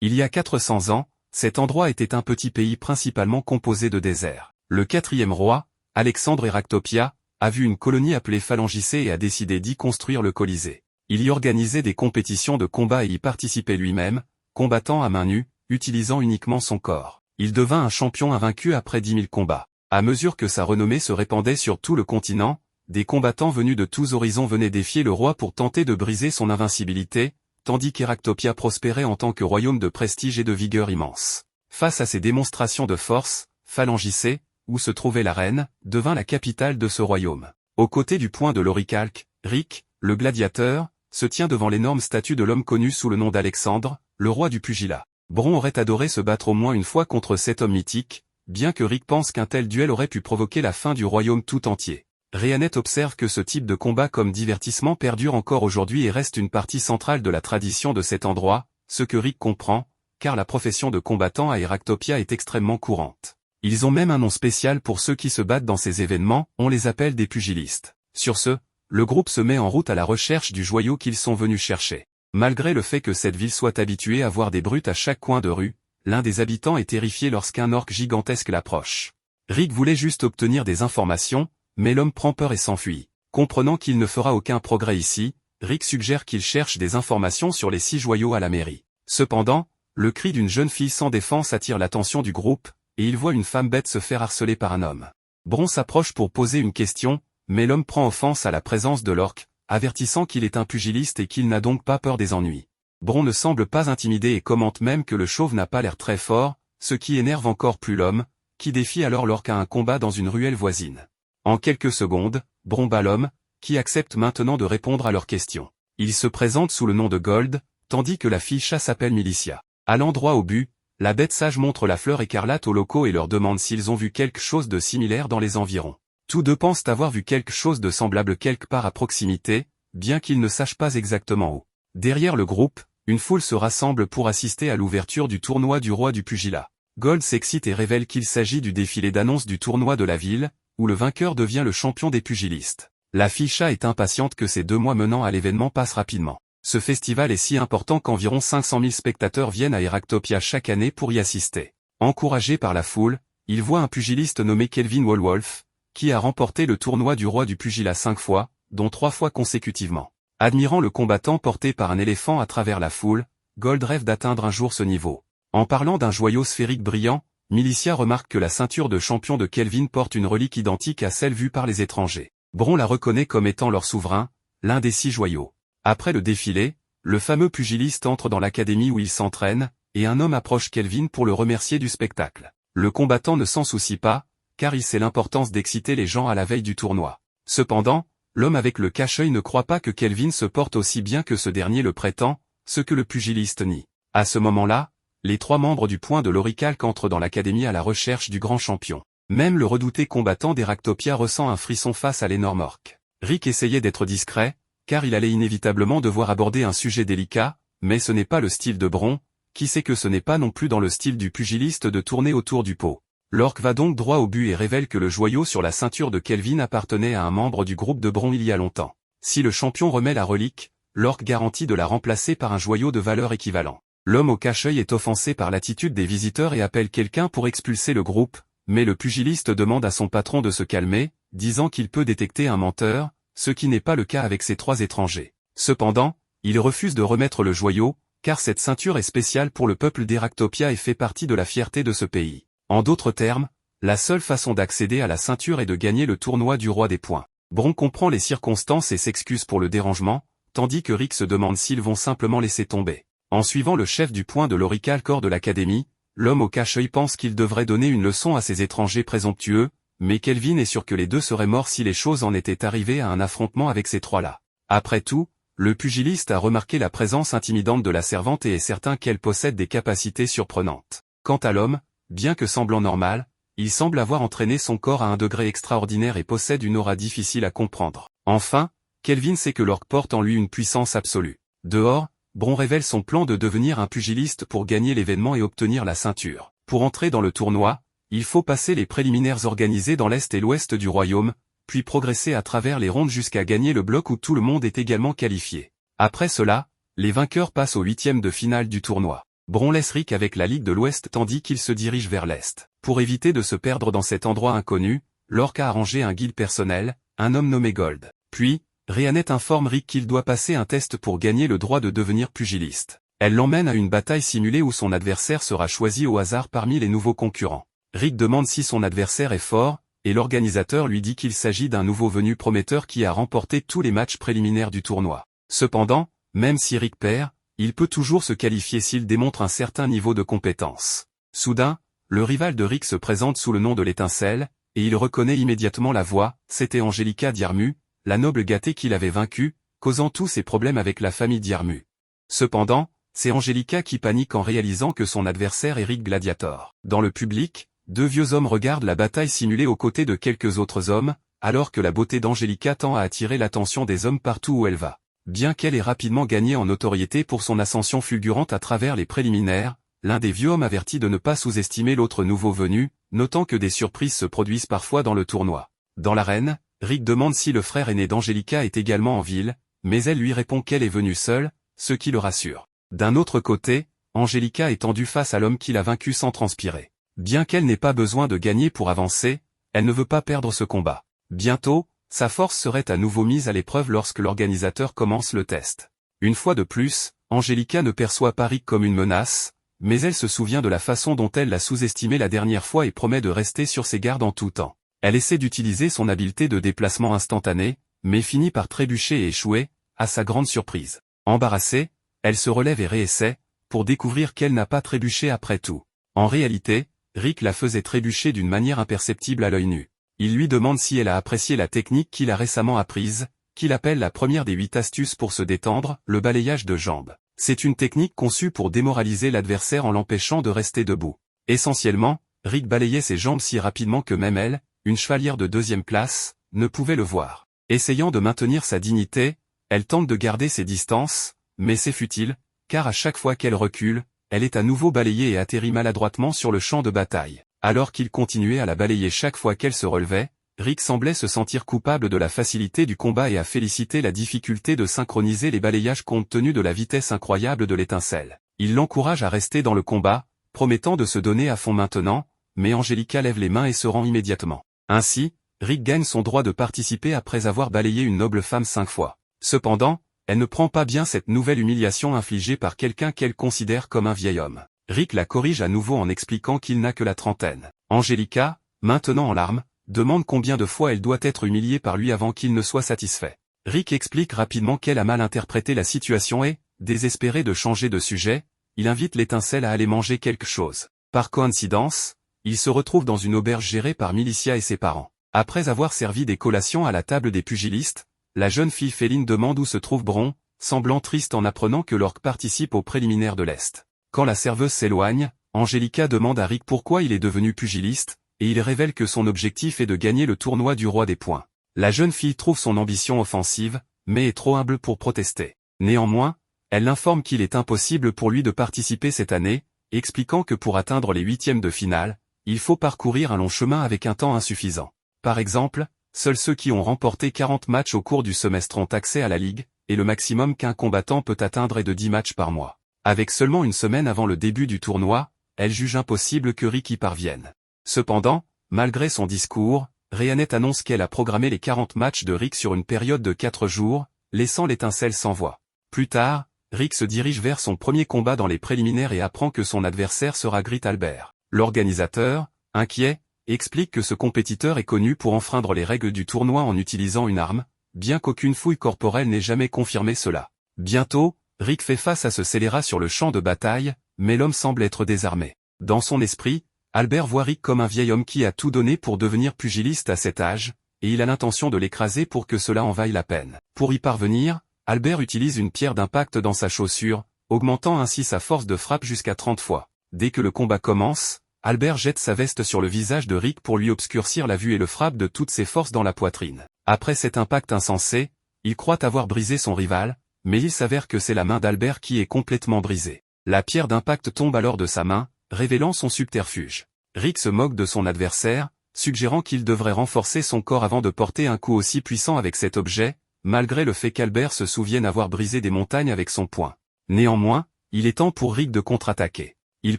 Speaker 1: Il y a 400 ans, cet endroit était un petit pays principalement composé de déserts. Le 4e roi, Alexandre Eractopia, a vu une colonie appelée Phalangicée et a décidé d'y construire le Colisée. Il y organisait des compétitions de combat et y participait lui-même, combattant à main nue, utilisant uniquement son corps. Il devint un champion invaincu après 10 000 combats. À mesure que sa renommée se répandait sur tout le continent, des combattants venus de tous horizons venaient défier le roi pour tenter de briser son invincibilité, tandis qu'Eractopia prospérait en tant que royaume de prestige et de vigueur immense. Face à ces démonstrations de force, Phalangicée, où se trouvait la reine, devint la capitale de ce royaume. Aux côtés du point de l'Orichalque, Rick, le gladiateur, se tient devant l'énorme statue de l'homme connu sous le nom d'Alexandre, le roi du pugilat. Bron aurait adoré se battre au moins une fois contre cet homme mythique, bien que Rick pense qu'un tel duel aurait pu provoquer la fin du royaume tout entier. Rhéanet observe que ce type de combat comme divertissement perdure encore aujourd'hui et reste une partie centrale de la tradition de cet endroit, ce que Rick comprend, car la profession de combattant à Eractopia est extrêmement courante. Ils ont même un nom spécial pour ceux qui se battent dans ces événements, on les appelle des pugilistes. Sur ce, le groupe se met en route à la recherche du joyau qu'ils sont venus chercher. Malgré le fait que cette ville soit habituée à voir des brutes à chaque coin de rue, l'un des habitants est terrifié lorsqu'un orque gigantesque l'approche. Rick voulait juste obtenir des informations, mais l'homme prend peur et s'enfuit. Comprenant qu'il ne fera aucun progrès ici, Rick suggère qu'il cherche des informations sur les 6 joyaux à la mairie. Cependant, le cri d'une jeune fille sans défense attire l'attention du groupe, et il voit une femme bête se faire harceler par un homme. Bron s'approche pour poser une question, mais l'homme prend offense à la présence de l'orque, avertissant qu'il est un pugiliste et qu'il n'a donc pas peur des ennuis. Bron ne semble pas intimidé et commente même que le chauve n'a pas l'air très fort, ce qui énerve encore plus l'homme, qui défie alors l'orque à un combat dans une ruelle voisine. En quelques secondes, Bron bat l'homme, qui accepte maintenant de répondre à leurs questions. Il se présente sous le nom de Gold, tandis que la fille chat s'appelle Milicia. À l'endroit au but, la bête sage montre la fleur écarlate aux locaux et leur demande s'ils ont vu quelque chose de similaire dans les environs. Tous deux pensent avoir vu quelque chose de semblable quelque part à proximité, bien qu'ils ne sachent pas exactement où. Derrière le groupe, une foule se rassemble pour assister à l'ouverture du tournoi du roi du pugilat. Gold s'excite et révèle qu'il s'agit du défilé d'annonce du tournoi de la ville, où le vainqueur devient le champion des pugilistes. La fille chat est impatiente que ces 2 mois menant à l'événement passent rapidement. Ce festival est si important qu'environ 500 000 spectateurs viennent à Eractopia chaque année pour y assister. Encouragé par la foule, il voit un pugiliste nommé Kelvin Wolwolf, qui a remporté le tournoi du roi du pugilat 5 fois, dont 3 fois consécutivement. Admirant le combattant porté par un éléphant à travers la foule, Gold rêve d'atteindre un jour ce niveau. En parlant d'un joyau sphérique brillant, Milicia remarque que la ceinture de champion de Kelvin porte une relique identique à celle vue par les étrangers. Bron la reconnaît comme étant leur souverain, l'un des 6 joyaux. Après le défilé, le fameux pugiliste entre dans l'académie où il s'entraîne, et un homme approche Kelvin pour le remercier du spectacle. Le combattant ne s'en soucie pas, car il sait l'importance d'exciter les gens à la veille du tournoi. Cependant, l'homme avec le cache-œil ne croit pas que Kelvin se porte aussi bien que ce dernier le prétend, ce que le pugiliste nie. À ce moment-là, les 3 membres du point de l'Orichalque entrent dans l'académie à la recherche du grand champion. Même le redouté combattant d'Eractopia ressent un frisson face à l'énorme orque. Rick essayait d'être discret, car il allait inévitablement devoir aborder un sujet délicat, mais ce n'est pas le style de Bron, qui sait que ce n'est pas non plus dans le style du pugiliste de tourner autour du pot. Lork va donc droit au but et révèle que le joyau sur la ceinture de Kelvin appartenait à un membre du groupe de Bron il y a longtemps. Si le champion remet la relique, Lork garantit de la remplacer par un joyau de valeur équivalent. L'homme au cache-œil est offensé par l'attitude des visiteurs et appelle quelqu'un pour expulser le groupe, mais le pugiliste demande à son patron de se calmer, disant qu'il peut détecter un menteur, ce qui n'est pas le cas avec ces 3 étrangers. Cependant, il refuse de remettre le joyau, car cette ceinture est spéciale pour le peuple d'Eractopia et fait partie de la fierté de ce pays. En d'autres termes, la seule façon d'accéder à la ceinture est de gagner le tournoi du roi des points. Bron comprend les circonstances et s'excuse pour le dérangement, tandis que Rick se demande s'ils vont simplement laisser tomber. En suivant le chef du point de l'Orical Corps de l'Académie, l'homme au cache-œil pense qu'il devrait donner une leçon à ces étrangers présomptueux, mais Kelvin est sûr que les 2 seraient morts si les choses en étaient arrivées à un affrontement avec ces 3-là. Après tout, le pugiliste a remarqué la présence intimidante de la servante et est certain qu'elle possède des capacités surprenantes. Quant à l'homme, bien que semblant normal, il semble avoir entraîné son corps à un degré extraordinaire et possède une aura difficile à comprendre. Enfin, Kelvin sait que l'orque porte en lui une puissance absolue. Dehors, Bron révèle son plan de devenir un pugiliste pour gagner l'événement et obtenir la ceinture. Pour entrer dans le tournoi, il faut passer les préliminaires organisés dans l'est et l'ouest du royaume, puis progresser à travers les rondes jusqu'à gagner le bloc où tout le monde est également qualifié. Après cela, les vainqueurs passent au 8e de finale du tournoi. Bron laisse Rick avec la Ligue de l'Ouest tandis qu'il se dirige vers l'Est. Pour éviter de se perdre dans cet endroit inconnu, Lork a arrangé un guide personnel, un homme nommé Gold. Puis, Rhiannet informe Rick qu'il doit passer un test pour gagner le droit de devenir pugiliste. Elle l'emmène à une bataille simulée où son adversaire sera choisi au hasard parmi les nouveaux concurrents. Rick demande si son adversaire est fort, et l'organisateur lui dit qu'il s'agit d'un nouveau venu prometteur qui a remporté tous les matchs préliminaires du tournoi. Cependant, même si Rick perd, il peut toujours se qualifier s'il démontre un certain niveau de compétence. Soudain, le rival de Rick se présente sous le nom de l'Étincelle, et il reconnaît immédiatement la voix, c'était Angelica Diarmu, la noble gâtée qu'il avait vaincue, causant tous ses problèmes avec la famille Diarmu. Cependant, c'est Angelica qui panique en réalisant que son adversaire est Rick Gladiator. Dans le public, 2 vieux hommes regardent la bataille simulée aux côtés de quelques autres hommes, alors que la beauté d'Angelica tend à attirer l'attention des hommes partout où elle va. Bien qu'elle ait rapidement gagné en notoriété pour son ascension fulgurante à travers les préliminaires, l'un des vieux hommes avertit de ne pas sous-estimer l'autre nouveau venu, notant que des surprises se produisent parfois dans le tournoi. Dans l'arène, Rick demande si le frère aîné d'Angelica est également en ville, mais elle lui répond qu'elle est venue seule, ce qui le rassure. D'un autre côté, Angelica est tendue face à l'homme qui l'a vaincue sans transpirer. Bien qu'elle n'ait pas besoin de gagner pour avancer, elle ne veut pas perdre ce combat. Bientôt, sa force serait à nouveau mise à l'épreuve lorsque l'organisateur commence le test. Une fois de plus, Angelica ne perçoit pas Rick comme une menace, mais elle se souvient de la façon dont elle l'a sous-estimé la dernière fois et promet de rester sur ses gardes en tout temps. Elle essaie d'utiliser son habileté de déplacement instantané, mais finit par trébucher et échouer, à sa grande surprise. Embarrassée, elle se relève et réessaie, pour découvrir qu'elle n'a pas trébuché après tout. En réalité, Rick la faisait trébucher d'une manière imperceptible à l'œil nu. Il lui demande si elle a apprécié la technique qu'il a récemment apprise, qu'il appelle la première des 8 astuces pour se détendre, le balayage de jambes. C'est une technique conçue pour démoraliser l'adversaire en l'empêchant de rester debout. Essentiellement, Rick balayait ses jambes si rapidement que même elle, une chevalière de 2e classe, ne pouvait le voir. Essayant de maintenir sa dignité, elle tente de garder ses distances, mais c'est futile, car à chaque fois qu'elle recule, elle est à nouveau balayée et atterrit maladroitement sur le champ de bataille. Alors qu'il continuait à la balayer chaque fois qu'elle se relevait, Rick semblait se sentir coupable de la facilité du combat et à féliciter la difficulté de synchroniser les balayages compte tenu de la vitesse incroyable de l'étincelle. Il l'encourage à rester dans le combat, promettant de se donner à fond maintenant, mais Angelica lève les mains et se rend immédiatement. Ainsi, Rick gagne son droit de participer après avoir balayé une noble femme 5 fois. Cependant, elle ne prend pas bien cette nouvelle humiliation infligée par quelqu'un qu'elle considère comme un vieil homme. Rick la corrige à nouveau en expliquant qu'il n'a que la trentaine. Angelica, maintenant en larmes, demande combien de fois elle doit être humiliée par lui avant qu'il ne soit satisfait. Rick explique rapidement qu'elle a mal interprété la situation et, désespéré de changer de sujet, il invite l'étincelle à aller manger quelque chose. Par coïncidence, il se retrouve dans une auberge gérée par Milicia et ses parents. Après avoir servi des collations à la table des pugilistes, la jeune fille Féline demande où se trouve Bron, semblant triste en apprenant que l'orque participe aux préliminaires de l'Est. Quand la serveuse s'éloigne, Angelica demande à Rick pourquoi il est devenu pugiliste, et il révèle que son objectif est de gagner le tournoi du roi des points. La jeune fille trouve son ambition offensive, mais est trop humble pour protester. Néanmoins, elle l'informe qu'il est impossible pour lui de participer cette année, expliquant que pour atteindre les huitièmes de finale, il faut parcourir un long chemin avec un temps insuffisant. Par exemple, seuls ceux qui ont remporté 40 matchs au cours du semestre ont accès à la Ligue, et le maximum qu'un combattant peut atteindre est de 10 matchs par mois. Avec seulement une semaine avant le début du tournoi, elle juge impossible que Rick y parvienne. Cependant, malgré son discours, Rheanet annonce qu'elle a programmé les 40 matchs de Rick sur une période de 4 jours, laissant l'étincelle sans voix. Plus tard, Rick se dirige vers son premier combat dans les préliminaires et apprend que son adversaire sera Grit Albert. L'organisateur, inquiet, explique que ce compétiteur est connu pour enfreindre les règles du tournoi en utilisant une arme, bien qu'aucune fouille corporelle n'ait jamais confirmé cela. Bientôt, Rick fait face à ce scélérat sur le champ de bataille, mais l'homme semble être désarmé. Dans son esprit, Albert voit Rick comme un vieil homme qui a tout donné pour devenir pugiliste à cet âge, et il a l'intention de l'écraser pour que cela en vaille la peine. Pour y parvenir, Albert utilise une pierre d'impact dans sa chaussure, augmentant ainsi sa force de frappe jusqu'à 30 fois. Dès que le combat commence, Albert jette sa veste sur le visage de Rick pour lui obscurcir la vue et le frappe de toutes ses forces dans la poitrine. Après cet impact insensé, il croit avoir brisé son rival, mais il s'avère que c'est la main d'Albert qui est complètement brisée. La pierre d'impact tombe alors de sa main, révélant son subterfuge. Rick se moque de son adversaire, suggérant qu'il devrait renforcer son corps avant de porter un coup aussi puissant avec cet objet, malgré le fait qu'Albert se souvienne avoir brisé des montagnes avec son poing. Néanmoins, il est temps pour Rick de contre-attaquer. Il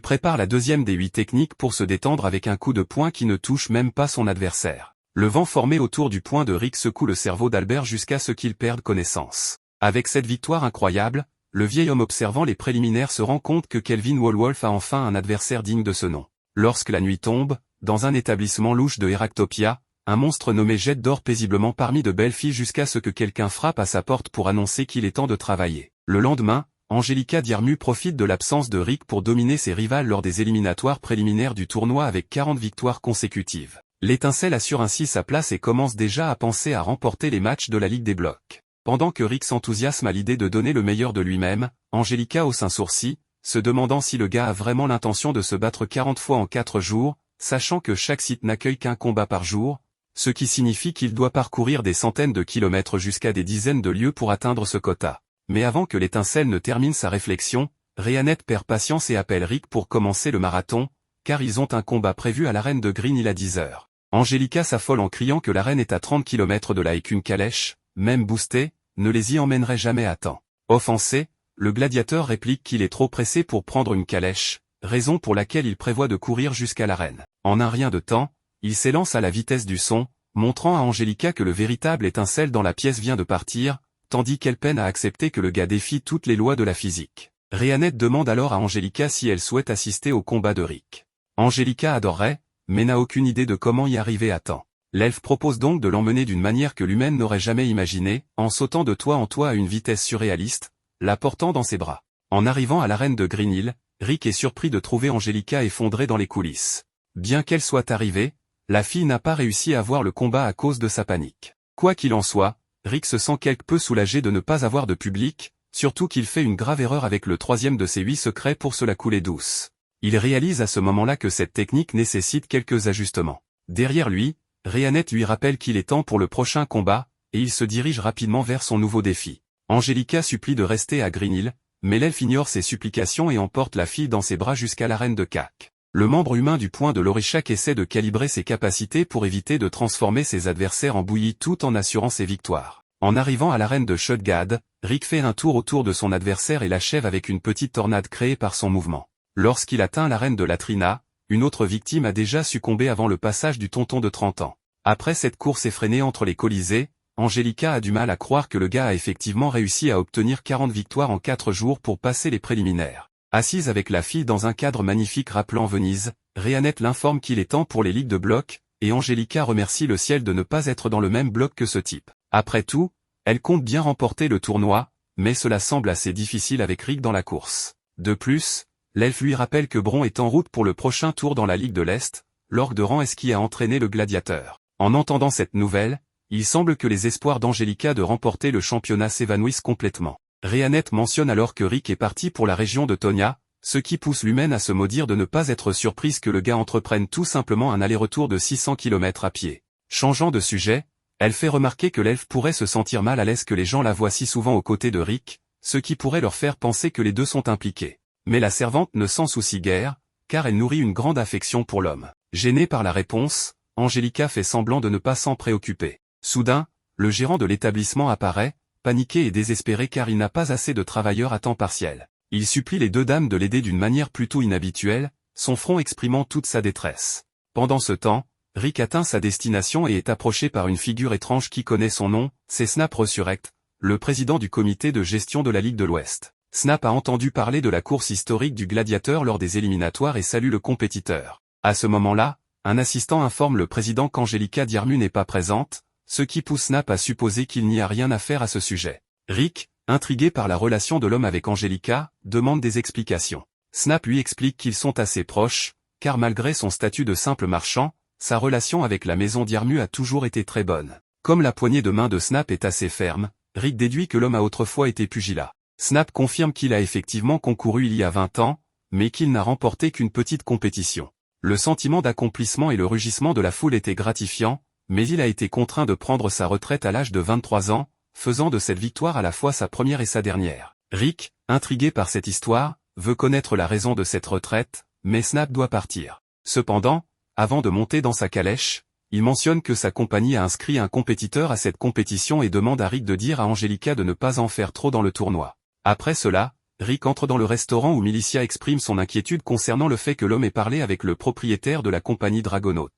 Speaker 1: prépare la deuxième des 8 techniques pour se détendre avec un coup de poing qui ne touche même pas son adversaire. Le vent formé autour du poing de Rick secoue le cerveau d'Albert jusqu'à ce qu'il perde connaissance. Avec cette victoire incroyable, le vieil homme observant les préliminaires se rend compte que Kelvin Wolwolf a enfin un adversaire digne de ce nom. Lorsque la nuit tombe, dans un établissement louche de Heractopia, un monstre nommé Jet dort paisiblement parmi de belles filles jusqu'à ce que quelqu'un frappe à sa porte pour annoncer qu'il est temps de travailler. Le lendemain, Angelica Diarmu profite de l'absence de Rick pour dominer ses rivales lors des éliminatoires préliminaires du tournoi avec 40 victoires consécutives. L'étincelle assure ainsi sa place et commence déjà à penser à remporter les matchs de la Ligue des Blocs. Pendant que Rick s'enthousiasme à l'idée de donner le meilleur de lui-même, Angelica hausse un sourcil, se demandant si le gars a vraiment l'intention de se battre 40 fois en 4 jours, sachant que chaque site n'accueille qu'un combat par jour, ce qui signifie qu'il doit parcourir des centaines de kilomètres jusqu'à des dizaines de lieues pour atteindre ce quota. Mais avant que l'étincelle ne termine sa réflexion, Rheanet perd patience et appelle Rick pour commencer le marathon, car ils ont un combat prévu à l'arène de Green Hill à 10 heures. Angelica s'affole en criant que l'arène est à 30 km de là et qu'une calèche, même boostée, ne les y emmènerait jamais à temps. Offensé, le gladiateur réplique qu'il est trop pressé pour prendre une calèche, raison pour laquelle il prévoit de courir jusqu'à l'arène. En un rien de temps, il s'élance à la vitesse du son, montrant à Angelica que le véritable étincelle dans la pièce vient de partir, tandis qu'elle peine à accepter que le gars défie toutes les lois de la physique. Rheanet demande alors à Angelica si elle souhaite assister au combat de Rick. Angelica adorerait, mais n'a aucune idée de comment y arriver à temps. L'elfe propose donc de l'emmener d'une manière que l'humaine n'aurait jamais imaginée, en sautant de toit en toit à une vitesse surréaliste, la portant dans ses bras. En arrivant à l'arène de Green Hill, Rick est surpris de trouver Angelica effondrée dans les coulisses. Bien qu'elle soit arrivée, la fille n'a pas réussi à voir le combat à cause de sa panique. Quoi qu'il en soit, Rick se sent quelque peu soulagé de ne pas avoir de public, surtout qu'il fait une grave erreur avec le troisième de ses 8 secrets pour se la couler douce. Il réalise à ce moment-là que cette technique nécessite quelques ajustements. Derrière lui, Rheanet lui rappelle qu'il est temps pour le prochain combat, et il se dirige rapidement vers son nouveau défi. Angelica supplie de rester à Green Hill, mais l'elfe ignore ses supplications et emporte la fille dans ses bras jusqu'à l'arène de Kak. Le membre humain du point de l'Orishak essaie de calibrer ses capacités pour éviter de transformer ses adversaires en bouillie tout en assurant ses victoires. En arrivant à l'arène de Shudgad, Rick fait un tour autour de son adversaire et l'achève avec une petite tornade créée par son mouvement. Lorsqu'il atteint l'arène de Latrina, une autre victime a déjà succombé avant le passage du tonton de 30 ans. Après cette course effrénée entre les colisées, Angelica a du mal à croire que le gars a effectivement réussi à obtenir 40 victoires en 4 jours pour passer les préliminaires. Assise avec la fille dans un cadre magnifique rappelant Venise, Rheanet l'informe qu'il est temps pour les ligues de bloc, et Angelica remercie le ciel de ne pas être dans le même bloc que ce type. Après tout, elle compte bien remporter le tournoi, mais cela semble assez difficile avec Rick dans la course. De plus, l'elfe lui rappelle que Bron est en route pour le prochain tour dans la Ligue de l'Est, l'orgue de Ransk qui a entraîné le gladiateur. En entendant cette nouvelle, il semble que les espoirs d'Angelica de remporter le championnat s'évanouissent complètement. Rheanet mentionne alors que Rick est parti pour la région de Tonia, ce qui pousse l'humaine à se maudire de ne pas être surprise que le gars entreprenne tout simplement un aller-retour de 600 km à pied. Changeant de sujet, Elle fait remarquer que l'elfe pourrait se sentir mal à l'aise que les gens la voient si souvent aux côtés de Rick, ce qui pourrait leur faire penser que les deux sont impliqués. Mais la servante ne s'en soucie guère, car elle nourrit une grande affection pour l'homme. Gênée par la réponse, Angelica fait semblant de ne pas s'en préoccuper. Soudain, le gérant de l'établissement apparaît, paniqué et désespéré car il n'a pas assez de travailleurs à temps partiel. Il supplie les deux dames de l'aider d'une manière plutôt inhabituelle, son front exprimant toute sa détresse. Pendant ce temps, Rick atteint sa destination et est approché par une figure étrange qui connaît son nom, c'est Snap Resurrect, le président du comité de gestion de la Ligue de l'Ouest. Snap a entendu parler de la course historique du gladiateur lors des éliminatoires et salue le compétiteur. À ce moment-là, un assistant informe le président qu'Angelica Diarmu n'est pas présente, ce qui pousse Snap à supposer qu'il n'y a rien à faire à ce sujet. Rick, intrigué par la relation de l'homme avec Angelica, demande des explications. Snap lui explique qu'ils sont assez proches, car malgré son statut de simple marchand, sa relation avec la maison Diarmu a toujours été très bonne. Comme la poignée de main de Snap est assez ferme, Rick déduit que l'homme a autrefois été pugilat. Snap confirme qu'il a effectivement concouru il y a 20 ans, mais qu'il n'a remporté qu'une petite compétition. Le sentiment d'accomplissement et le rugissement de la foule étaient gratifiants, mais il a été contraint de prendre sa retraite à l'âge de 23 ans, faisant de cette victoire à la fois sa première et sa dernière. Rick, intrigué par cette histoire, veut connaître la raison de cette retraite, mais Snap doit partir. Cependant, avant de monter dans sa calèche, il mentionne que sa compagnie a inscrit un compétiteur à cette compétition et demande à Rick de dire à Angelica de ne pas en faire trop dans le tournoi. Après cela, Rick entre dans le restaurant où Milicia exprime son inquiétude concernant le fait que l'homme ait parlé avec le propriétaire de la compagnie Dragonaut.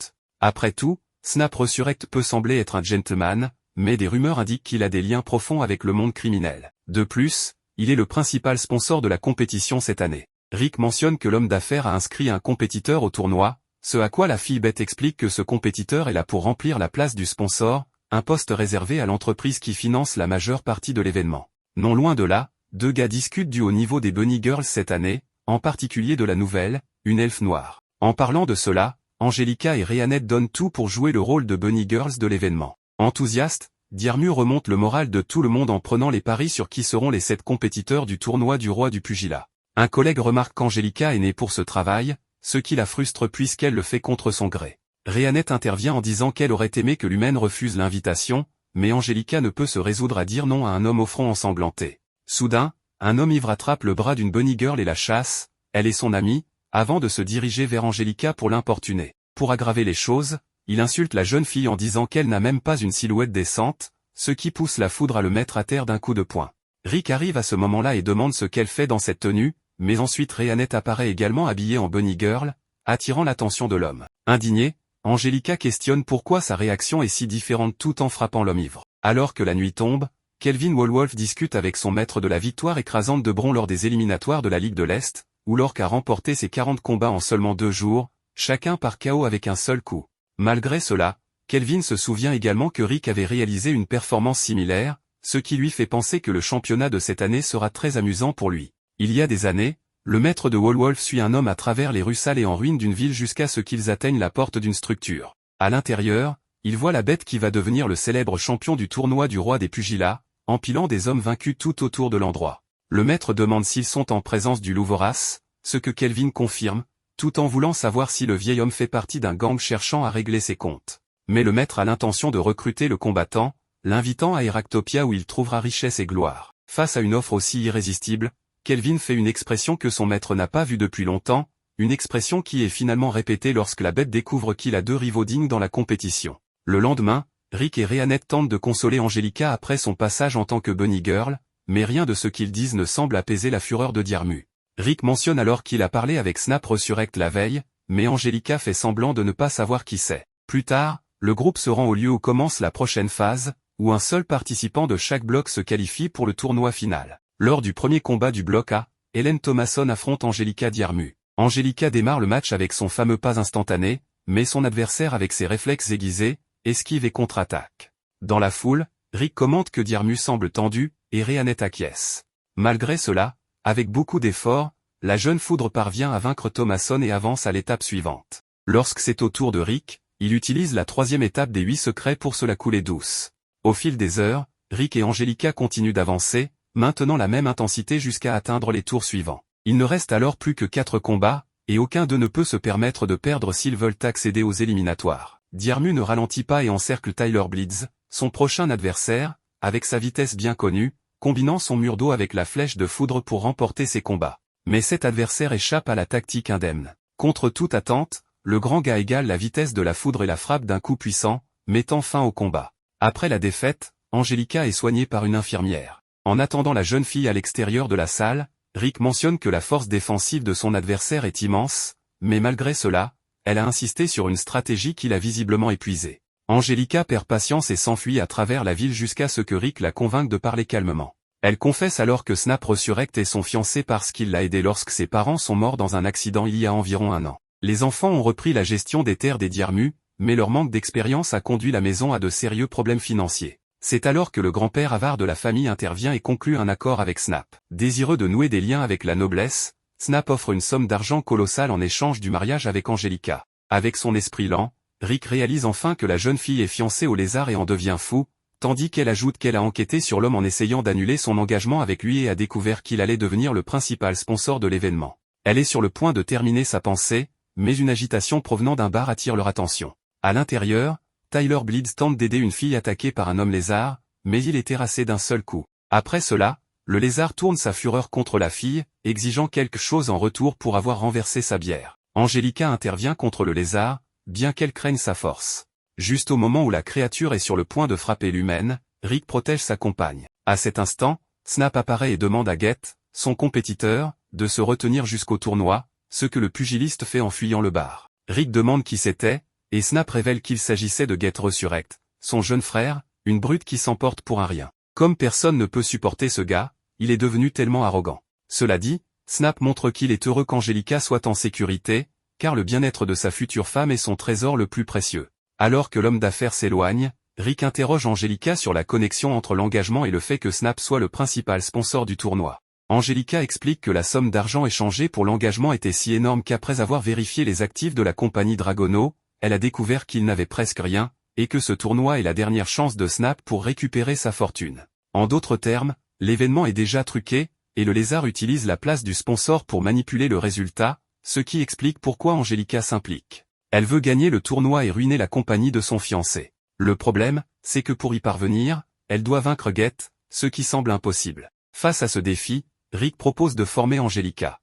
Speaker 1: Après tout, Snap Resurrect peut sembler être un gentleman, mais des rumeurs indiquent qu'il a des liens profonds avec le monde criminel. De plus, il est le principal sponsor de la compétition cette année. Rick mentionne que l'homme d'affaires a inscrit un compétiteur au tournoi, ce à quoi la fille bête explique que ce compétiteur est là pour remplir la place du sponsor, un poste réservé à l'entreprise qui finance la majeure partie de l'événement. Non loin de là, deux gars discutent du haut niveau des Bunny Girls cette année, en particulier de la nouvelle, une elfe noire. En parlant de cela, Angelica et Rhéanette donnent tout pour jouer le rôle de Bunny Girls de l'événement. Enthousiaste, Diarmu remonte le moral de tout le monde en prenant les paris sur qui seront les 7 compétiteurs du tournoi du roi du pugilat. Un collègue remarque qu'Angelica est née pour ce travail, ce qui la frustre puisqu'elle le fait contre son gré. Rhéanette intervient en disant qu'elle aurait aimé que l'humaine refuse l'invitation, mais Angelica ne peut se résoudre à dire non à un homme au front ensanglanté. Soudain, un homme ivre attrape le bras d'une bunny girl et la chasse, elle est son amie, avant de se diriger vers Angelica pour l'importuner. Pour aggraver les choses, il insulte la jeune fille en disant qu'elle n'a même pas une silhouette décente, ce qui pousse la foudre à le mettre à terre d'un coup de poing. Rick arrive à ce moment-là et demande ce qu'elle fait dans cette tenue, mais ensuite Rhéanette apparaît également habillée en bunny girl, attirant l'attention de l'homme. Indignée, Angelica questionne pourquoi sa réaction est si différente tout en frappant l'homme ivre. Alors que la nuit tombe, Kelvin Wolwolf discute avec son maître de la victoire écrasante de Bron lors des éliminatoires de la Ligue de l'Est, où l'orque a remporté ses 40 combats en seulement 2 jours, chacun par KO avec un seul coup. Malgré cela, Kelvin se souvient également que Rick avait réalisé une performance similaire, ce qui lui fait penser que le championnat de cette année sera très amusant pour lui. Il y a des années, le maître de Wolwolf suit un homme à travers les rues sales et en ruine d'une ville jusqu'à ce qu'ils atteignent la porte d'une structure. À l'intérieur, il voit la bête qui va devenir le célèbre champion du tournoi du roi des pugilats, empilant des hommes vaincus tout autour de l'endroit. Le maître demande s'ils sont en présence du loup vorace, ce que Kelvin confirme, tout en voulant savoir si le vieil homme fait partie d'un gang cherchant à régler ses comptes. Mais le maître a l'intention de recruter le combattant, l'invitant à Eractopia où il trouvera richesse et gloire. Face à une offre aussi irrésistible, Kelvin fait une expression que son maître n'a pas vue depuis longtemps, une expression qui est finalement répétée lorsque la bête découvre qu'il a 2 rivaux dignes dans la compétition. Le lendemain, Rick et Rhéanette tentent de consoler Angelica après son passage en tant que bunny girl, mais rien de ce qu'ils disent ne semble apaiser la fureur de Diarmu. Rick mentionne alors qu'il a parlé avec Snap Resurrect la veille, mais Angelica fait semblant de ne pas savoir qui c'est. Plus tard, le groupe se rend au lieu où commence la prochaine phase, où un seul participant de chaque bloc se qualifie pour le tournoi final. Lors du premier combat du bloc A, Hélène Thomasson affronte Angelica Diarmu. Angelica démarre le match avec son fameux pas instantané, mais son adversaire avec ses réflexes aiguisés, esquive et contre-attaque. Dans la foule, Rick commente que Diarmu semble tendu, et Rhéanette acquiesce. Malgré cela, avec beaucoup d'efforts, la jeune foudre parvient à vaincre Thomasson et avance à l'étape suivante. Lorsque c'est au tour de Rick, il utilise la 3e étape des 8 secrets pour se la couler douce. Au fil des heures, Rick et Angelica continuent d'avancer, maintenant la même intensité jusqu'à atteindre les tours suivants. Il ne reste alors plus que 4 combats, et aucun d'eux ne peut se permettre de perdre s'ils veulent accéder aux éliminatoires. Diarmu ne ralentit pas et encercle Tyler Blitz, son prochain adversaire, avec sa vitesse bien connue, combinant son mur d'eau avec la flèche de foudre pour remporter ses combats. Mais cet adversaire échappe à la tactique indemne. Contre toute attente, le grand gars égale la vitesse de la foudre et la frappe d'un coup puissant, mettant fin au combat. Après la défaite, Angelica est soignée par une infirmière. En attendant la jeune fille à l'extérieur de la salle, Rick mentionne que la force défensive de son adversaire est immense, mais malgré cela, elle a insisté sur une stratégie qui l'a visiblement épuisée. Angelica perd patience et s'enfuit à travers la ville jusqu'à ce que Rick la convainque de parler calmement. Elle confesse alors que Snap Resurrect est son fiancé parce qu'il l'a aidé lorsque ses parents sont morts dans un accident il y a environ 1 an. Les enfants ont repris la gestion des terres des Dyrmu, mais leur manque d'expérience a conduit la maison à de sérieux problèmes financiers. C'est alors que le grand-père avare de la famille intervient et conclut un accord avec Snap. Désireux de nouer des liens avec la noblesse, Snap offre une somme d'argent colossale en échange du mariage avec Angelica. Avec son esprit lent, Rick réalise enfin que la jeune fille est fiancée au lézard et en devient fou, tandis qu'elle ajoute qu'elle a enquêté sur l'homme en essayant d'annuler son engagement avec lui et a découvert qu'il allait devenir le principal sponsor de l'événement. Elle est sur le point de terminer sa pensée, mais une agitation provenant d'un bar attire leur attention. À l'intérieur, Tyler Bleeds tente d'aider une fille attaquée par un homme lézard, mais il est terrassé d'un seul coup. Après cela, le lézard tourne sa fureur contre la fille, exigeant quelque chose en retour pour avoir renversé sa bière. Angelica intervient contre le lézard, bien qu'elle craigne sa force. Juste au moment où la créature est sur le point de frapper l'humaine, Rick protège sa compagne. À cet instant, Snap apparaît et demande à Get, son compétiteur, de se retenir jusqu'au tournoi, ce que le pugiliste fait en fuyant le bar. Rick demande qui c'était, et Snap révèle qu'il s'agissait de Get Resurrect, son jeune frère, une brute qui s'emporte pour un rien. Comme personne ne peut supporter ce gars, il est devenu tellement arrogant. Cela dit, Snap montre qu'il est heureux qu'Angelica soit en sécurité, car le bien-être de sa future femme est son trésor le plus précieux. Alors que l'homme d'affaires s'éloigne, Rick interroge Angelica sur la connexion entre l'engagement et le fait que Snap soit le principal sponsor du tournoi. Angelica explique que la somme d'argent échangée pour l'engagement était si énorme qu'après avoir vérifié les actifs de la compagnie Dragono, elle a découvert qu'il n'avait presque rien, et que ce tournoi est la dernière chance de Snap pour récupérer sa fortune. En d'autres termes, l'événement est déjà truqué, et le lézard utilise la place du sponsor pour manipuler le résultat, ce qui explique pourquoi Angelica s'implique. Elle veut gagner le tournoi et ruiner la compagnie de son fiancé. Le problème, c'est que pour y parvenir, elle doit vaincre Get, ce qui semble impossible. Face à ce défi, Rick propose de former Angelica.